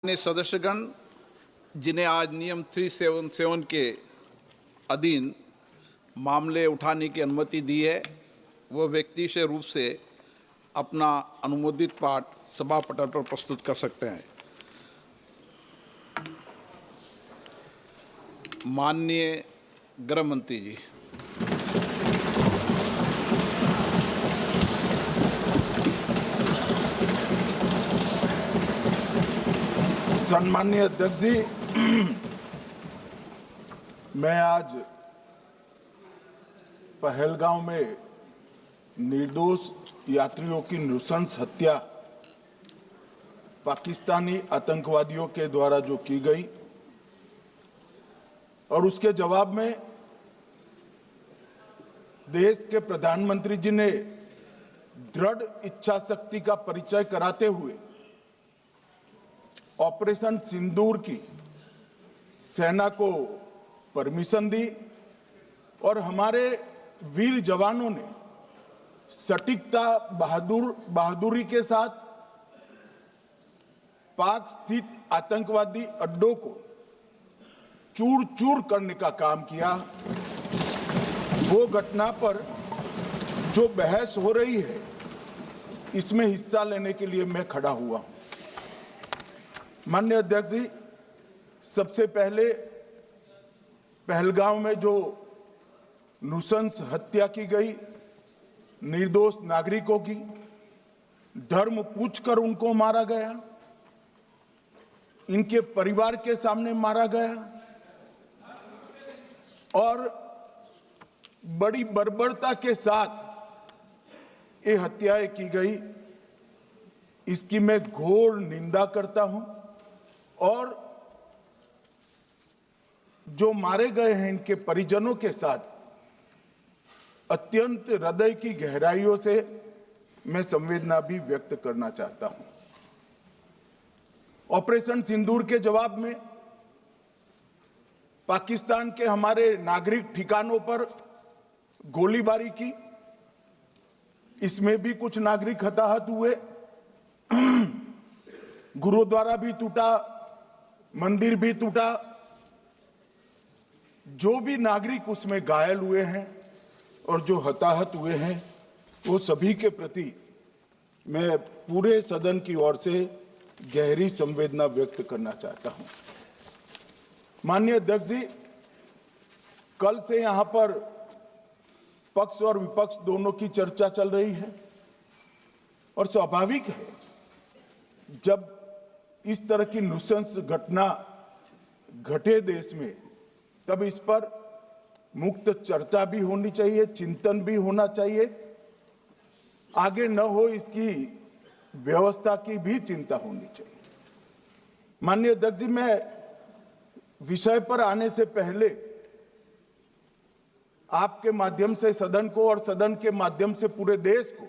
ने सदस्यगण जिन्हें आज नियम 377 के अधीन मामले उठाने की अनुमति दी है, वह व्यक्तिशः रूप से अपना अनुमोदित पाठ सभा पटल पर प्रस्तुत कर सकते हैं। माननीय गृह मंत्री जी। सम्माननीय अध्यक्ष जी, मैं आज पहलगांव में निर्दोष यात्रियों की नृशंस हत्या पाकिस्तानी आतंकवादियों के द्वारा जो की गई और उसके जवाब में देश के प्रधानमंत्री जी ने दृढ़ इच्छा शक्ति का परिचय कराते हुए ऑपरेशन सिंदूर की सेना को परमिशन दी और हमारे वीर जवानों ने सटीकता बहादुरी के साथ पाक स्थित आतंकवादी अड्डों को चूर चूर करने का काम किया। वो घटना पर जो बहस हो रही है, इसमें हिस्सा लेने के लिए मैं खड़ा हुआ हूं। माननीय अध्यक्ष जी, सबसे पहले पहलगांव में जो नृशंस हत्या की गई निर्दोष नागरिकों की, धर्म पूछकर उनको मारा गया, इनके परिवार के सामने मारा गया और बड़ी बर्बरता के साथ ये हत्याएं की गई, इसकी मैं घोर निंदा करता हूं। और जो मारे गए हैं इनके परिजनों के साथ अत्यंत हृदय की गहराइयों से मैं संवेदना भी व्यक्त करना चाहता हूं। ऑपरेशन सिंदूर के जवाब में पाकिस्तान के हमारे नागरिक ठिकानों पर गोलीबारी की, इसमें भी कुछ नागरिक हताहत हुए, गुरुद्वारा भी टूटा, मंदिर भी टूटा। जो भी नागरिक उसमें घायल हुए हैं और जो हताहत हुए हैं, वो सभी के प्रति मैं पूरे सदन की ओर से गहरी संवेदना व्यक्त करना चाहता हूं। माननीय अध्यक्ष जी, कल से यहां पर पक्ष और विपक्ष दोनों की चर्चा चल रही है और स्वाभाविक है, जब इस तरह की नृशंस घटना घटे देश में, तब इस पर मुक्त चर्चा भी होनी चाहिए, चिंतन भी होना चाहिए, आगे न हो इसकी व्यवस्था की भी चिंता होनी चाहिए। माननीय अध्यक्ष जी, मैं विषय पर आने से पहले आपके माध्यम से सदन को और सदन के माध्यम से पूरे देश को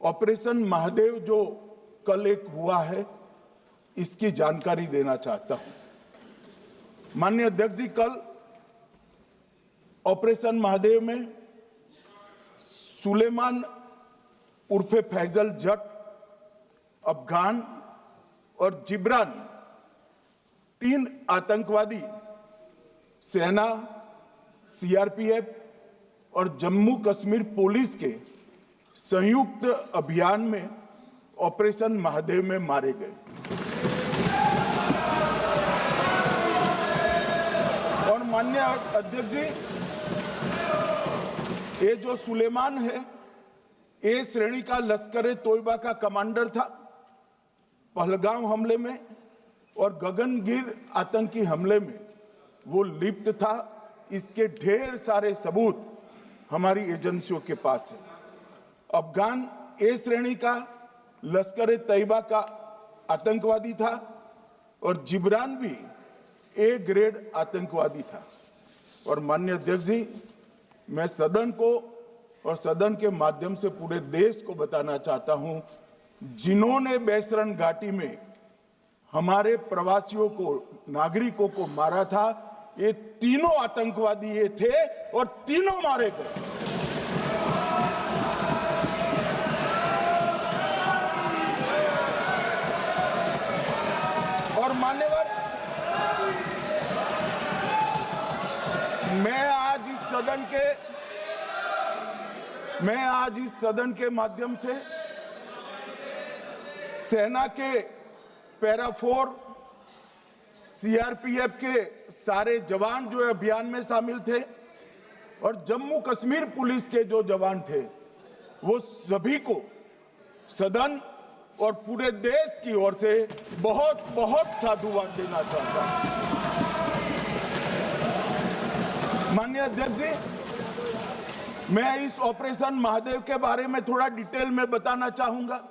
ऑपरेशन महादेव जो कल एक हुआ है, इसकी जानकारी देना चाहता हूं। माननीय अध्यक्ष जी, कल ऑपरेशन महादेव में सुलेमान उर्फे फैजल जट, अफगान और जिब्रान, 3 आतंकवादी सेना, सीआरपीएफ और जम्मू कश्मीर पुलिस के संयुक्त अभियान में ऑपरेशन महादेव में मारे गए। और माननीय अध्यक्ष जी, ये जो सुलेमान है, ए श्रेणी का लश्कर ए तोयबा का कमांडर था पहलगाम हमले में, और गगनगिर आतंकी हमले में वो लिप्त था। इसके ढेर सारे सबूत हमारी एजेंसियों के पास है। अफगान ए श्रेणी का लश्कर ए तैयबा का आतंकवादी था और जिब्रान भी ए ग्रेड आतंकवादी था। और माननीय अध्यक्ष जी, मैं सदन को और सदन के माध्यम से पूरे देश को बताना चाहता हूं, जिन्होंने बैसरन घाटी में हमारे प्रवासियों को, नागरिकों को मारा था, ये तीनों आतंकवादी ये थे और तीनों मारे गए। आज इस सदन के माध्यम से सेना के पैरा 4 सीआरपीएफ के सारे जवान जो अभियान में शामिल थे और जम्मू कश्मीर पुलिस के जो जवान थे वो सभी को सदन और पूरे देश की ओर से बहुत बहुत साधुवाद देना चाहता हूं। माननीय अध्यक्ष जी, मैं इस ऑपरेशन महादेव के बारे में थोड़ा डिटेल में बताना चाहूंगा।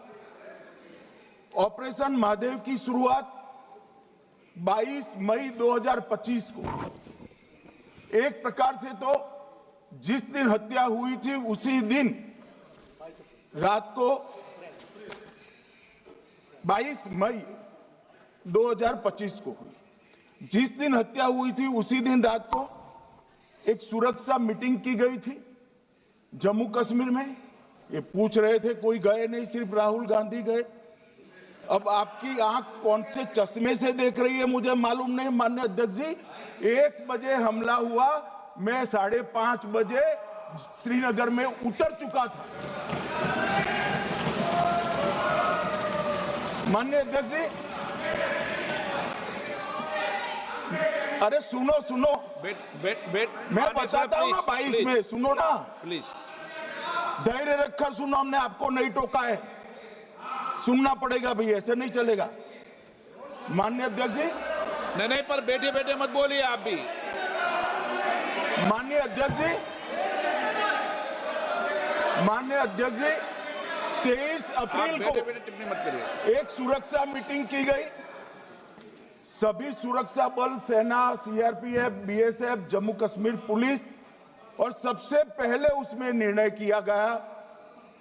ऑपरेशन महादेव की शुरुआत 22 मई 2025 को, एक प्रकार से तो जिस दिन हत्या हुई थी उसी दिन रात को 22 मई 2025 को हुई। जिस दिन हत्या हुई थी उसी दिन रात को एक सुरक्षा मीटिंग की गई थी जम्मू कश्मीर में। ये पूछ रहे थे, कोई गए नहीं, सिर्फ राहुल गांधी गए। अब आपकी आंख कौन से चश्मे से देख रही है मुझे मालूम नहीं। माननीय अध्यक्ष जी, 1 बजे हमला हुआ, मैं 5:30 बजे श्रीनगर में उतर चुका था। माननीय अध्यक्ष जी, अरे सुनो सुनो, मैं बताता हूँ ना 22 में, सुनो ना प्लीज, धैर्य रखकर सुनो। हमने आपको नहीं टोका है, सुनना पड़ेगा भाई, ऐसे नहीं चलेगा। माननीय अध्यक्ष जी, नहीं, पर बैठे बैठे मत बोलिए आप भी। माननीय अध्यक्ष जी, 23 अप्रैल को टिप्पणी मत करिए। एक सुरक्षा मीटिंग की गई। सभी सुरक्षा बल, सेना, CRPF, BSF, Jammu Kashmir police, और सबसे पहले उसमें निर्णय किया गया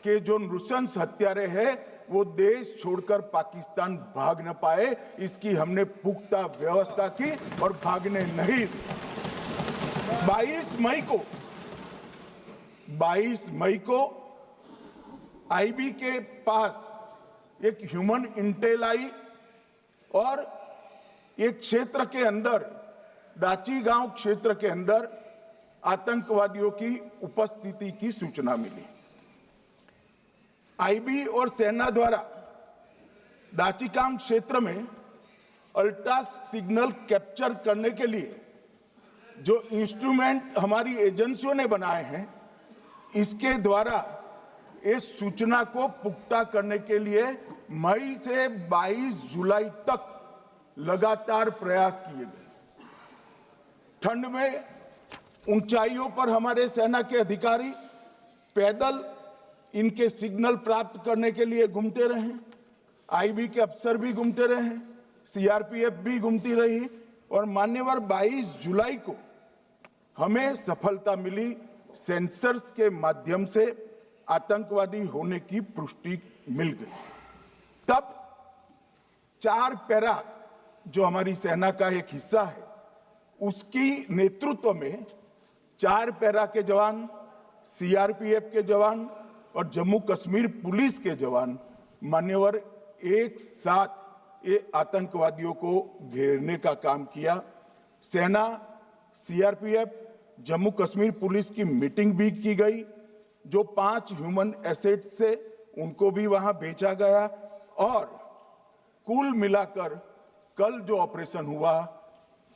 कि जो नृशंस हत्यारे हैं वो देश छोड़कर पाकिस्तान भाग न पाए, इसकी हमने पुख्ता व्यवस्था की और भागने नहीं। 22 मई को आईबी के पास एक ह्यूमन इंटेल आई और एक क्षेत्र के अंदर, दाची गांव क्षेत्र के अंदर आतंकवादियों की उपस्थिति की सूचना मिली। आईबी और सेना द्वारा दाचीकाम क्षेत्र में अल्ट्रा सिग्नल कैप्चर करने के लिए जो इंस्ट्रूमेंट हमारी एजेंसियों ने बनाए हैं, इसके द्वारा इस सूचना को पुख्ता करने के लिए मई से 22 जुलाई तक लगातार प्रयास किए गए। ठंड में ऊंचाइयों पर हमारे सेना के अधिकारी पैदल इनके सिग्नल प्राप्त करने के लिए घूमते रहे, आईबी के अफसर भी घूमते रहे, सीआरपीएफ भी घूमती रही, और मान्यवर 22 जुलाई को हमें सफलता मिली। सेंसर्स के माध्यम से आतंकवादी होने की पुष्टि मिल गई। तब 4 पैरा जो हमारी सेना का एक हिस्सा है, उसकी नेतृत्व में 4 पैरा के जवान, सीआरपीएफ के जवान और जम्मू कश्मीर पुलिस के जवान मान्यवर एक साथ ये आतंकवादियों को घेरने का काम किया। सेना, सीआरपीएफ, जम्मू कश्मीर पुलिस की मीटिंग भी की गई। जो 5 ह्यूमन एसेट से उनको भी वहां भेजा गया, और कुल मिलाकर कल जो ऑपरेशन हुआ,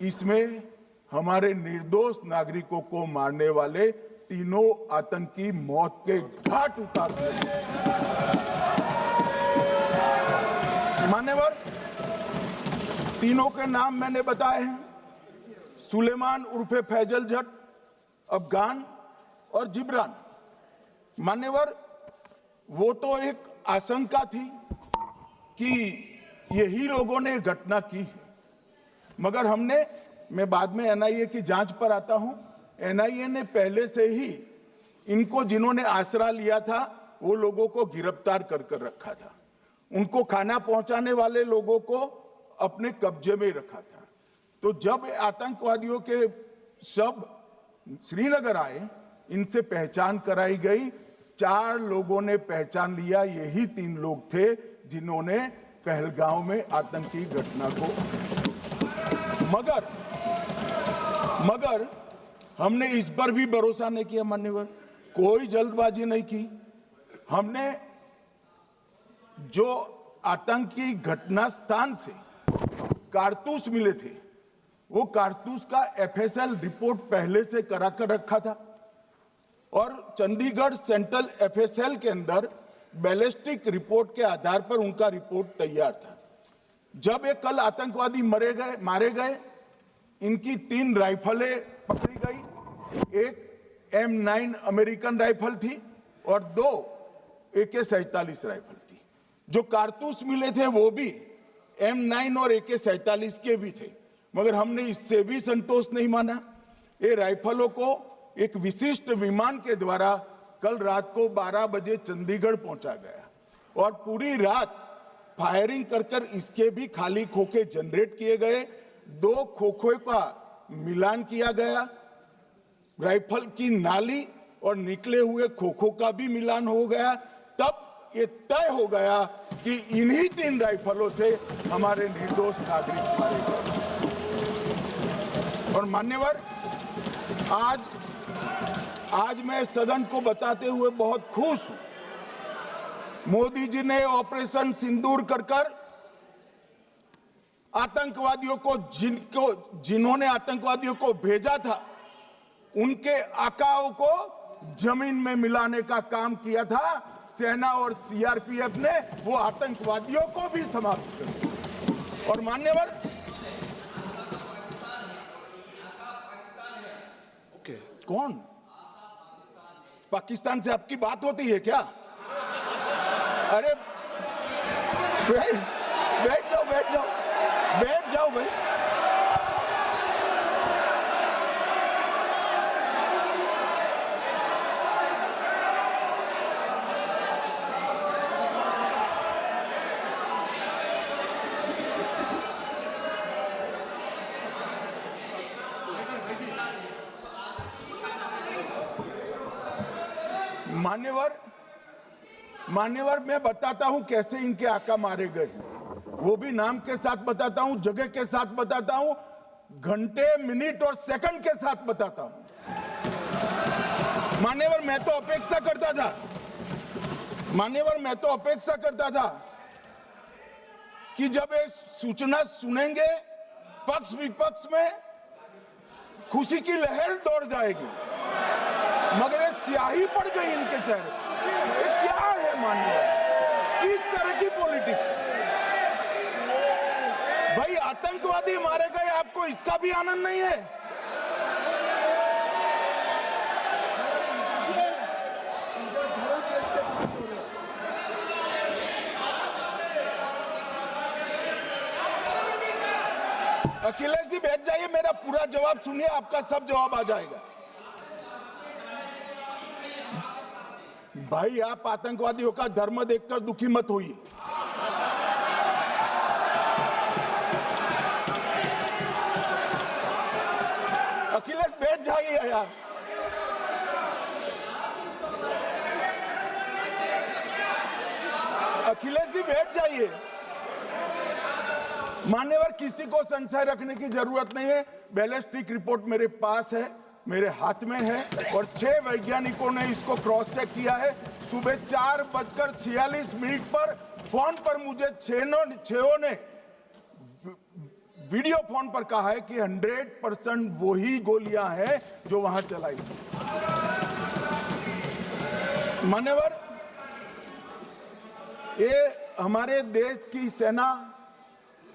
इसमें हमारे निर्दोष नागरिकों को मारने वाले तीनों आतंकी मौत के घाट उतार दिए। मान्यवर, तीनों के नाम मैंने बताए हैं, सुलेमान उर्फे फैजल जट, अफगान और जिब्रान। मान्यवर, वो तो एक आशंका थी कि यही लोगों ने घटना की है, मगर मैं बाद में एनआईए की जांच पर आता हूं, एनआईए ने पहले से ही इनको, जिन्होंने आसरा लिया था, वो लोगों को गिरफ्तार कर रखा था। उनको खाना पहुंचाने वाले लोगों को अपने कब्जे में रखा था। तो जब आतंकवादियों के शव श्रीनगर आए, इनसे पहचान कराई गई। 4 लोगों ने पहचान लिया, यही 3 लोग थे जिन्होंने पहलगांव में आतंकी घटना को, मगर हमने इस पर भी भरोसा नहीं किया मान्यवर, कोई जल्दबाजी नहीं की। हमने जो आतंकी घटना स्थान से कारतूस मिले थे, वो कारतूस का एफएसएल रिपोर्ट पहले से करा कर रखा था और चंडीगढ़ सेंट्रल एफएसएल के अंदर बैलिस्टिक रिपोर्ट के आधार पर उनका रिपोर्ट तैयार था। जब ये कल आतंकवादी मारे गए, इनकी 3 राइफलें पकड़ी गई, एक M9 अमेरिकन राइफल थी और 2 AK-47 राइफल थी। जो कारतूस मिले थे वो भी M9 और AK-47 के भी थे, मगर हमने इससे भी संतोष नहीं माना। ये राइफलों को एक विशिष्ट विमान के द्वारा कल रात को 12 बजे चंडीगढ़ पहुंचा गया और पूरी रात फायरिंग कर इसके भी खाली खोखे जनरेट किए गए। 2 खोखों का मिलान किया गया, राइफल की नाली और निकले हुए खोखों का भी मिलान हो गया। तब ये तय हो गया कि इन्हीं 3 राइफलों से हमारे निर्दोष नागरिक मारे गए। और मान्यवर, आज मैं सदन को बताते हुए बहुत खुश हूं। मोदी जी ने ऑपरेशन सिंदूर कर आतंकवादियों को जिन्होंने आतंकवादियों को भेजा था, उनके आकाओं को जमीन में मिलाने का काम किया था। सेना और सीआरपीएफ ने वो आतंकवादियों को भी समाप्त कर दिया। और मान्यवर, कौन पाकिस्तान से आपकी बात होती है क्या? अरे बैठ जाओ भाई। मान्यवर, मैं बताता हूं कैसे इनके आका मारे गए, वो भी नाम के साथ बताता हूं, जगह के साथ बताता हूं, घंटे, मिनट और सेकंड के साथ बताता हूं। मान्यवर, मैं तो अपेक्षा करता था कि जब ये सूचना सुनेंगे, पक्ष विपक्ष में खुशी की लहर दौड़ जाएगी, मगर ये स्याही पड़ गई इनके चेहरे। ये क्या है मान्यवर? किस तरह की पॉलिटिक्स? भाई, आतंकवादी मारे गए, आपको इसका भी आनंद नहीं है? अखिलेश जी बैठ जाइए, मेरा पूरा जवाब सुनिए, आपका सब जवाब आ जाएगा। भाई, आप आतंकवादियों का धर्म देखकर दुखी मत होइए। अखिलेश बैठ जाइए यार। अखिलेश जी बैठ जाइए। मान्यवर, किसी को संशय रखने की जरूरत नहीं है। बैलिस्टिक रिपोर्ट मेरे पास है, मेरे हाथ में है और 6 वैज्ञानिकों ने इसको क्रॉस चेक किया है। सुबह 4:46 पर फोन पर मुझे 6 ने वीडियो फोन पर कहा है कि 100% वही गोलियां हैं जो वहां चलाई। मान्यवर, ये हमारे देश की सेना,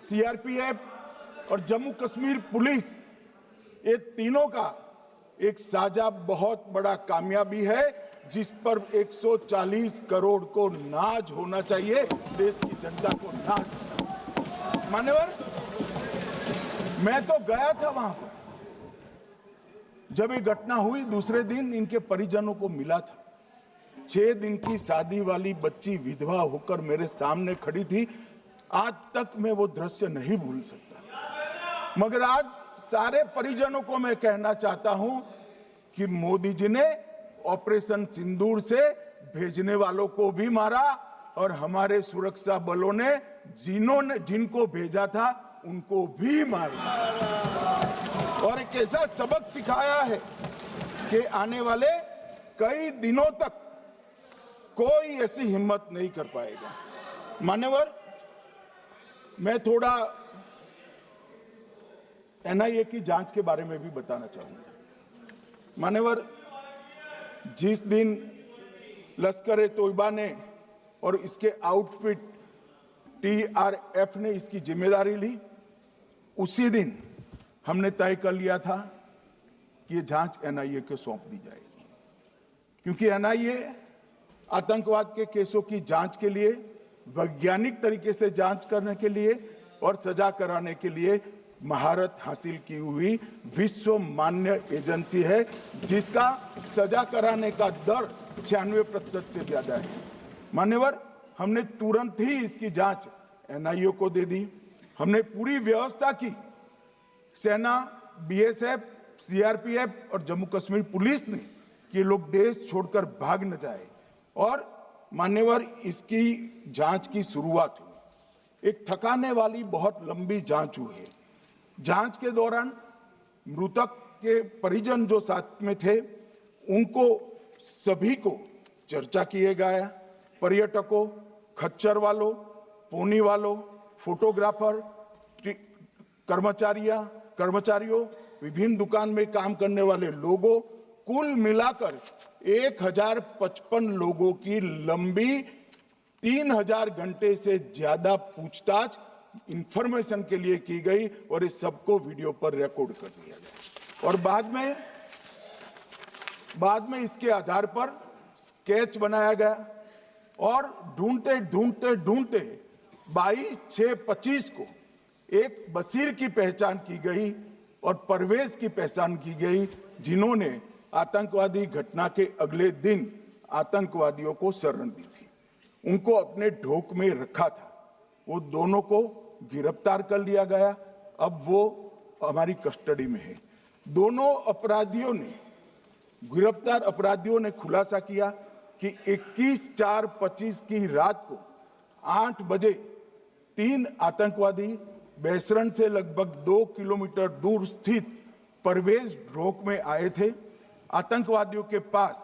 सीआरपीएफ और जम्मू कश्मीर पुलिस, ये तीनों का एक साझा बहुत बड़ा कामयाबी है, जिस पर 140 करोड़ को नाज होना चाहिए, देश की जनता को नाज। मान्यवर, मैं तो गया था वहां पर जब ये घटना हुई। दूसरे दिन इनके परिजनों को मिला था। 6 दिन की शादी वाली बच्ची विधवा होकर मेरे सामने खड़ी थी। आज तक मैं वो दृश्य नहीं भूल सकता। मगर आज सारे परिजनों को मैं कहना चाहता हूं कि मोदी जी ने ऑपरेशन सिंदूर से भेजने वालों को भी मारा और हमारे सुरक्षा बलों ने जिनको भेजा था उनको भी मारा और एक ऐसा सबक सिखाया है कि आने वाले कई दिनों तक कोई ऐसी हिम्मत नहीं कर पाएगा। मान्यवर, मैं थोड़ा एनआईए की जांच के बारे में भी बताना चाहूंगा। मान्यवर, जिस दिन लश्कर-ए तोयबा ने और इसके आउटफिट टीआरएफ ने इसकी जिम्मेदारी ली, उसी दिन हमने तय कर लिया था कि ये जांच एनआईए को सौंप दी जाएगी, क्योंकि एनआईए आतंकवाद के केसों की जांच के लिए, वैज्ञानिक तरीके से जांच करने के लिए और सजा कराने के लिए महारत हासिल की हुई विश्व मान्य एजेंसी है, जिसका सजा कराने का दर 96% से ज्यादा है। मान्यवर, हमने तुरंत ही इसकी जांच एनआईए को दे दी। हमने पूरी व्यवस्था की। सेना, बीएसएफ, सीआरपीएफ और जम्मू कश्मीर पुलिस ने कि लोग देश छोड़कर भाग न जाए। और मान्यवर, इसकी जांच की शुरुआत हुई। एक थकाने वाली बहुत लंबी जांच हुई है। जांच के दौरान मृतक के परिजन जो साथ में थे, उनको सभी को चर्चा किए गया। पर्यटकों, खच्चर वालों, पोनी वालों, फोटोग्राफर, कर्मचारियों, विभिन्न दुकान में काम करने वाले लोगों, कुल मिलाकर 1055 लोगों की लंबी 3000 घंटे से ज्यादा पूछताछ इंफॉर्मेशन के लिए की गई और इस सबको वीडियो पर रिकॉर्ड कर दिया गया। और बाद में इसके आधार पर स्केच बनाया गया और ढूंढते 22/6/25 को एक बशीर की पहचान की गई और परवेज की पहचान की गई, जिन्होंने आतंकवादी घटना के अगले दिन आतंकवादियों को शरण दी थी। उनको अपने ढोक में रखा था। वो दोनों को गिरफ्तार कर लिया गया। अब वो हमारी कस्टडी में है। दोनों गिरफ्तार अपराधियों ने खुलासा किया कि 21/4/25 की रात को 8 बजे 3 आतंकवादी बेसरन से लगभग 2 किलोमीटर दूर स्थित परवेज ढोक में आए थे। आतंकवादियों के पास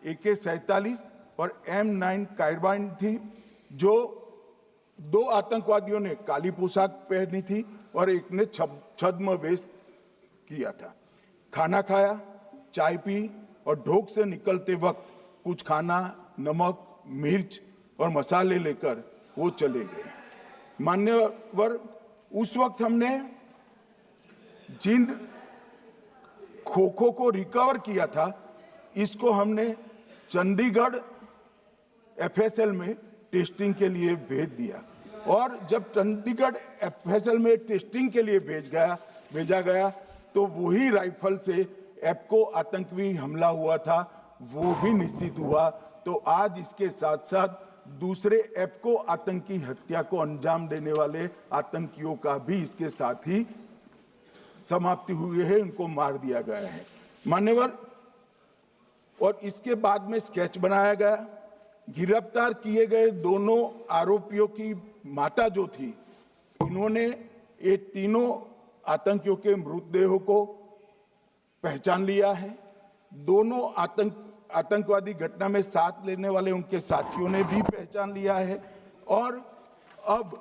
AK-47 और M9 कार्बाइन थी। जो 2 आतंकवादियों ने काली पोशाक पहनी थी और एक ने छद्म वेश किया था। खाना खाया, चाय पी और ढोक से निकलते वक्त कुछ खाना, नमक, मिर्च और मसाले लेकर वो चले गए। मान्यवर, उस वक्त हमने जिन खोखों को रिकवर किया था, इसको हमने चंडीगढ़ FSL में टेस्टिंग के लिए भेज दिया। और जब चंडीगढ़ FSL में टेस्टिंग के लिए भेजा गया तो वही राइफल से एप्को आतंकी हमला हुआ था, वो भी निश्चित हुआ। तो आज इसके साथ साथ दूसरे एप्को आतंकी हत्या को अंजाम देने वाले आतंकियों का भी इसके साथ ही समाप्ति हुई है, उनको मार दिया गया है। मान्यवर, और इसके बाद में स्केच बनाया गया। गिरफ्तार किए गए दोनों आरोपियों की माता जो थी, इन्होंने ये तीनों आतंकियों के मृतदेहों को पहचान लिया है। दोनों आतंकवादी घटना में साथ लेने वाले उनके साथियों ने भी पहचान लिया है। और अब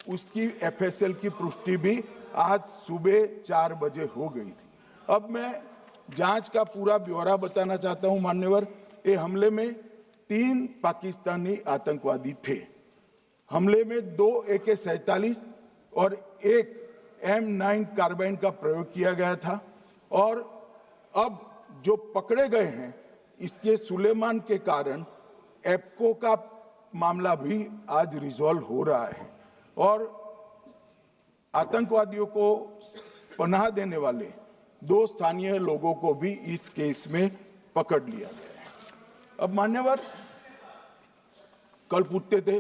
उसकी FSL की पुष्टि भी आज सुबह 4 बजे हो गई थी। अब मैं जांच का पूरा ब्यौरा बताना चाहता हूं। मान्यवर, ये हमले में 3 पाकिस्तानी आतंकवादी थे। हमले में 2 AK-47 और 1 M9 कार्बाइन का प्रयोग किया गया था। और अब जो पकड़े गए हैं, इसके सुलेमान के कारण एप्को का मामला भी आज रिजॉल्व हो रहा है और आतंकवादियों को पनाह देने वाले 2 स्थानीय लोगों को भी इस केस में पकड़ लिया गया है। अब मान्यवर, कल पूछते थे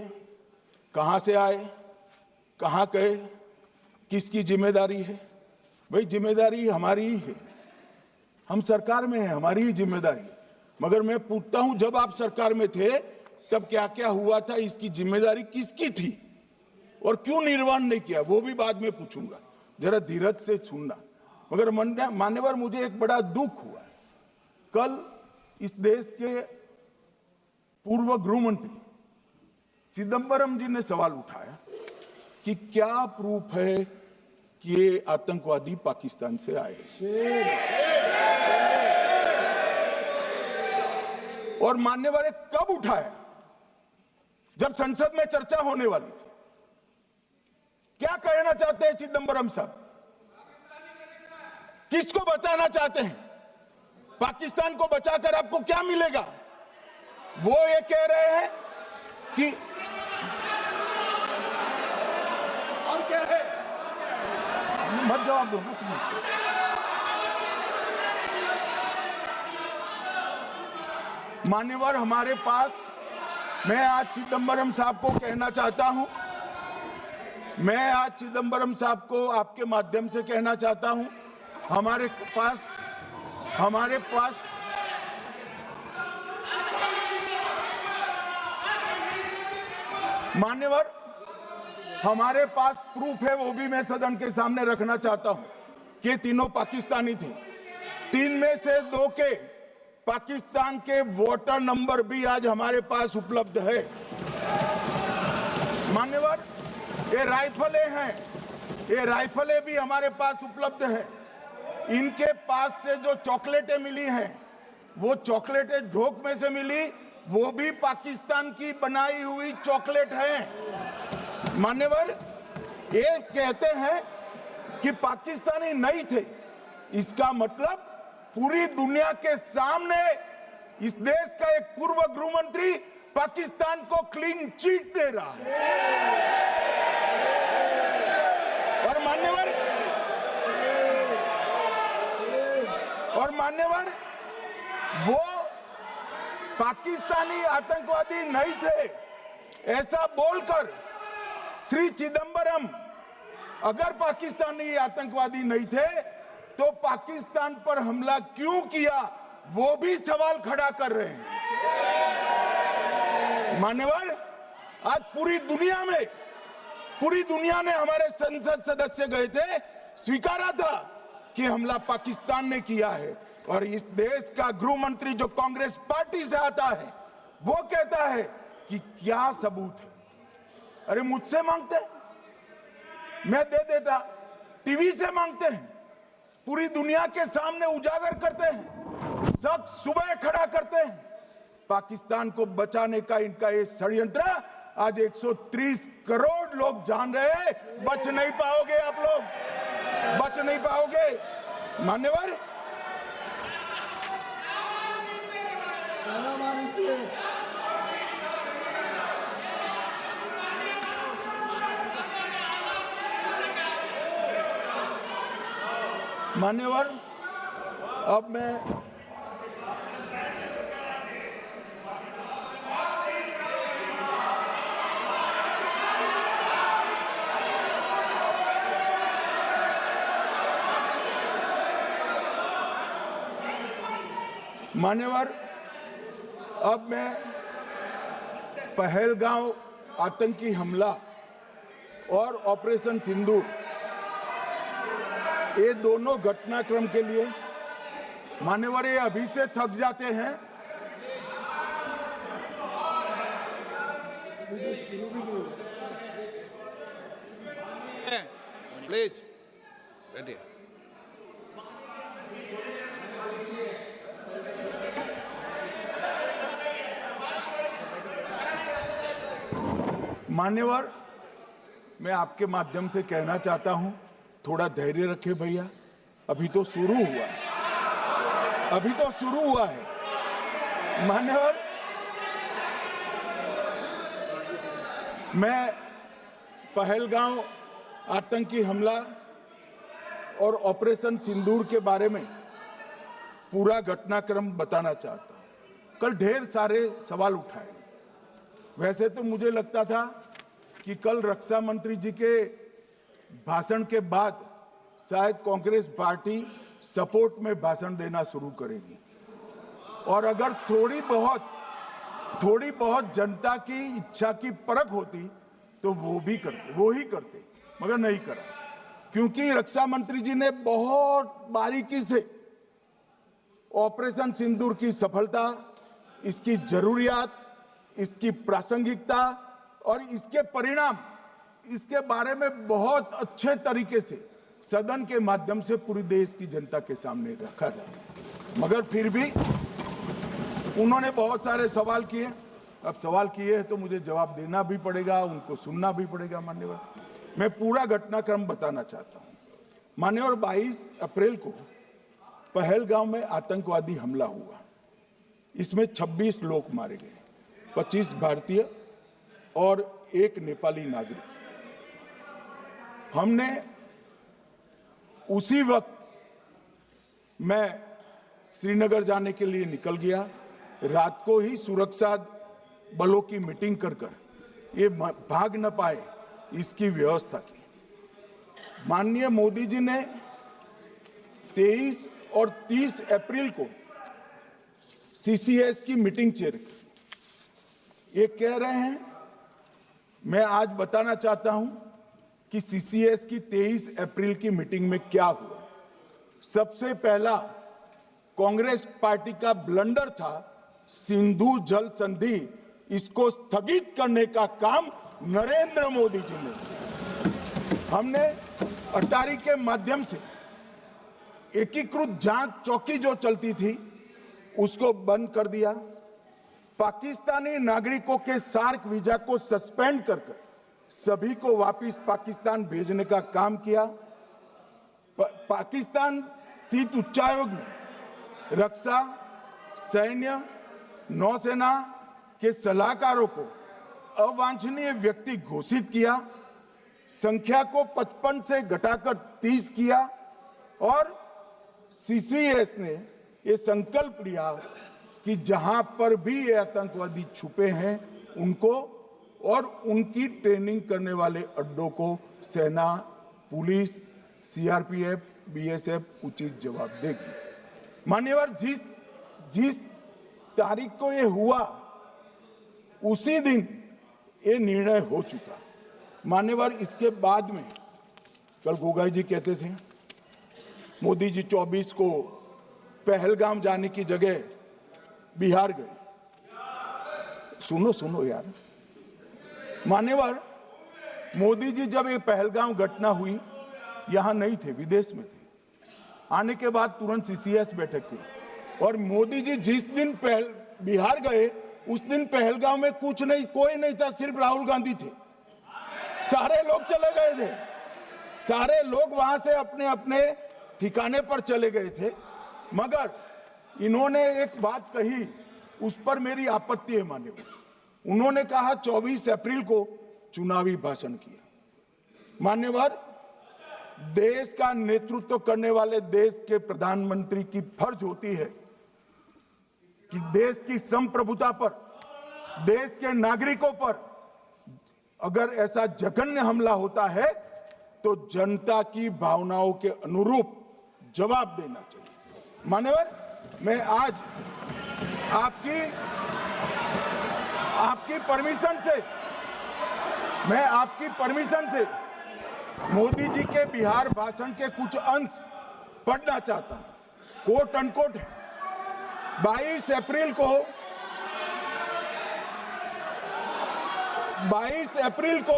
कहां से आए, कहां गए, किसकी जिम्मेदारी है। भाई, जिम्मेदारी हमारी ही है। हम सरकार में हैं, हमारी ही जिम्मेदारी है। मगर मैं पूछता हूं, जब आप सरकार में थे तब क्या क्या हुआ था, इसकी जिम्मेदारी किसकी थी और क्यों निर्वहन नहीं किया, वो भी बाद में पूछूंगा। जरा धीरज से सुनना। मगर मान्यवर, मुझे एक बड़ा दुख हुआ। कल इस देश के पूर्व गृह मंत्री चिदंबरम जी ने सवाल उठाया कि क्या प्रूफ है कि ये आतंकवादी पाकिस्तान से आए, और माननीय ने कब उठाया? जब संसद में चर्चा होने वाली थी। क्या कहना चाहते हैं चिदंबरम साहब? किसको बचाना चाहते हैं? पाकिस्तान को बचाकर आपको क्या मिलेगा? वो ये कह रहे हैं कि और क्या है, मत जवाब दो, मान्यवर हमारे पास, मैं आज चिदंबरम साहब को कहना चाहता हूं, मैं आज चिदंबरम साहब को आपके माध्यम से कहना चाहता हूं, हमारे पास मान्यवर हमारे पास प्रूफ है, वो भी मैं सदन के सामने रखना चाहता हूं कि तीनों पाकिस्तानी थे। 3 में से 2 के पाकिस्तान के वोटर नंबर भी आज हमारे पास उपलब्ध है। मान्यवर ये राइफलें हैं, ये राइफलें भी हमारे पास उपलब्ध है। इनके पास से जो चॉकलेटें मिली हैं, वो चॉकलेटें ढोक में से मिली, वो भी पाकिस्तान की बनाई हुई चॉकलेट है। मान्यवर ये कहते हैं कि पाकिस्तानी नहीं थे, इसका मतलब पूरी दुनिया के सामने इस देश का एक पूर्व गृह मंत्री पाकिस्तान को क्लीन चिट दे रहा है। और मान्यवर वो पाकिस्तानी आतंकवादी नहीं थे, ऐसा बोलकर श्री चिदंबरम अगर पाकिस्तानी आतंकवादी नहीं थे तो पाकिस्तान पर हमला क्यों किया, वो भी सवाल खड़ा कर रहे हैं। मान्यवर आज पूरी दुनिया ने हमारे संसद सदस्य गए थे, स्वीकारा था कि हमला पाकिस्तान ने किया है, और इस देश का गृह मंत्री जो कांग्रेस पार्टी से आता है वो कहता है कि क्या सबूत है। अरे मुझसे मांगते, मैं दे देता, टीवी से मांगते हैं, पूरी दुनिया के सामने उजागर करते हैं, शख्स सुबह खड़ा करते हैं। पाकिस्तान को बचाने का इनका ये षड्यंत्र आज 130 करोड़ लोग जान रहे हैं। बच नहीं पाओगे आप लोग, बच नहीं पाओगे। मान्यवर मान्यवर अब मैं पहलगांव आतंकी हमला और ऑपरेशन सिंदूर, ये दोनों घटनाक्रम के लिए मान्यवर ये अभी से थक जाते हैं। प्लीज बैठिए। मान्यवर मैं आपके माध्यम से कहना चाहता हूं, थोड़ा धैर्य रखे भैया, अभी तो शुरू हुआ है, अभी तो शुरू हुआ है। मान्यवर मैं पहलगांव आतंकी हमला और ऑपरेशन सिंदूर के बारे में पूरा घटनाक्रम बताना चाहता हूं। कल ढेर सारे सवाल उठाए, वैसे तो मुझे लगता था कि कल रक्षा मंत्री जी के भाषण के बाद शायद कांग्रेस पार्टी सपोर्ट में भाषण देना शुरू करेगी, और अगर थोड़ी बहुत जनता की इच्छा की परख होती तो वो ही करते, मगर नहीं करा, क्योंकि रक्षा मंत्री जी ने बहुत बारीकी से ऑपरेशन सिंदूर की सफलता, इसकी जरूरियात, इसकी प्रासंगिकता और इसके परिणाम, इसके बारे में बहुत अच्छे तरीके से सदन के माध्यम से पूरी देश की जनता के सामने रखा जाता है। मगर फिर भी उन्होंने बहुत सारे सवाल किए। अब सवाल किए हैं तो मुझे जवाब देना भी पड़ेगा, उनको सुनना भी पड़ेगा। मान्यवर, मैं पूरा घटनाक्रम बताना चाहता हूं। मान्यवर, 22 अप्रैल को पहलगांव में आतंकवादी हमला हुआ। इसमें 26 लोग मारे गए, 25 भारतीय और 1 नेपाली नागरिक। हमने उसी वक्त मैं श्रीनगर जाने के लिए निकल गया। रात को ही सुरक्षा बलों की मीटिंग कर ये भाग न पाए इसकी व्यवस्था की। माननीय मोदी जी ने 23 और 30 अप्रैल को सीसीएस की मीटिंग चेयर की। ये कह रहे हैं, मैं आज बताना चाहता हूं कि सीसीएस की 23 अप्रैल की मीटिंग में क्या हुआ। सबसे पहला कांग्रेस पार्टी का ब्लंडर था सिंधु जल संधि, इसको स्थगित करने का काम नरेंद्र मोदी जी ने किया। हमने अटारी के माध्यम से एकीकृत जांच चौकी जो चलती थी उसको बंद कर दिया। पाकिस्तानी नागरिकों के सार्क वीजा को सस्पेंड कर सभी को वापस पाकिस्तान भेजने का काम किया। पाकिस्तान स्थित उच्चायोग ने रक्षा, सैन्य, नौसेना के सलाहकारों को अवांछनीय व्यक्ति घोषित किया। संख्या को 55 से घटाकर 30 किया और सीसीएस ने ये संकल्प लिया कि जहां पर भी ये आतंकवादी छुपे हैं उनको और उनकी ट्रेनिंग करने वाले अड्डों को सेना, पुलिस, सीआरपीएफ, बीएसएफ उचित जवाब देगी। मान्यवर, जिस तारीख को ये हुआ उसी दिन ये निर्णय हो चुका। मान्यवर, इसके बाद में कल गोगाई जी कहते थे मोदी जी 24 को पहलगाम जाने की जगह बिहार गए। सुनो यार। मान्यवर, मोदी जी जब ये पहलगाम घटना हुई यहां नहीं थे, विदेश में थे। आने के बाद तुरंत सीसीएस बैठक की और मोदी जी जिस दिन बिहार गए उस दिन पहलगाम में कुछ नहीं, कोई नहीं था, सिर्फ राहुल गांधी थे। सारे लोग चले गए थे, सारे लोग वहां से अपने अपने ठिकाने पर चले गए थे। मगर इन्होंने एक बात कही, उस पर मेरी आपत्ति है। मान्यवर, उन्होंने कहा 24 अप्रैल को चुनावी भाषण किया। मान्यवर, देश का नेतृत्व करने वाले देश के प्रधानमंत्री की फर्ज होती है कि देश की संप्रभुता पर, देश के नागरिकों पर अगर ऐसा जघन्य हमला होता है तो जनता की भावनाओं के अनुरूप जवाब देना चाहिए। मान्यवर, मैं आज आपकी परमिशन से मोदी जी के बिहार भाषण के कुछ अंश पढ़ना चाहता हूं। कोट अनकोट है। 22 अप्रैल को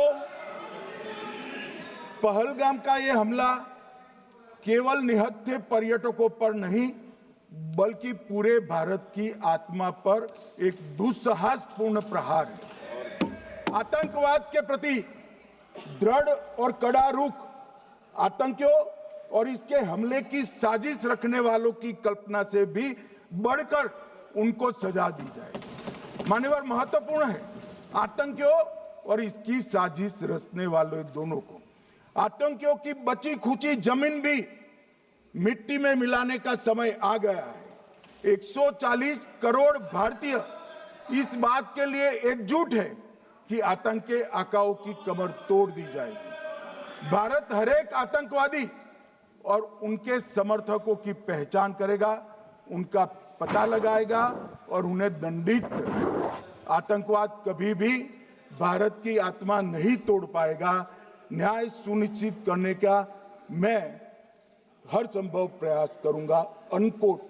पहलगाम का यह हमला केवल निहत्थे पर्यटकों पर नहीं बल्कि पूरे भारत की आत्मा पर एक दुस्साहसपूर्ण प्रहार है। आतंकवाद के प्रति दृढ़ और कड़ा रुख, आतंकियों और इसके हमले की साजिश रखने वालों की कल्पना से भी बढ़कर उनको सजा दी जाए। मान्यवर, महत्वपूर्ण है आतंकियों और इसकी साजिश रचने वाले दोनों को। आतंकियों की बची खुची जमीन भी मिट्टी में मिलाने का समय आ गया है। 140 करोड़ भारतीय इस बात के लिए एकजुट है कि आतंक के आकाओं की कमर तोड़ दी जाएगी। भारत हरेक आतंकवादी और उनके समर्थकों की पहचान करेगा, उनका पता लगाएगा और उन्हें दंडित करेगा। आतंकवाद कभी भी भारत की आत्मा नहीं तोड़ पाएगा। न्याय सुनिश्चित करने का मैं हर संभव प्रयास करूंगा। अनकोट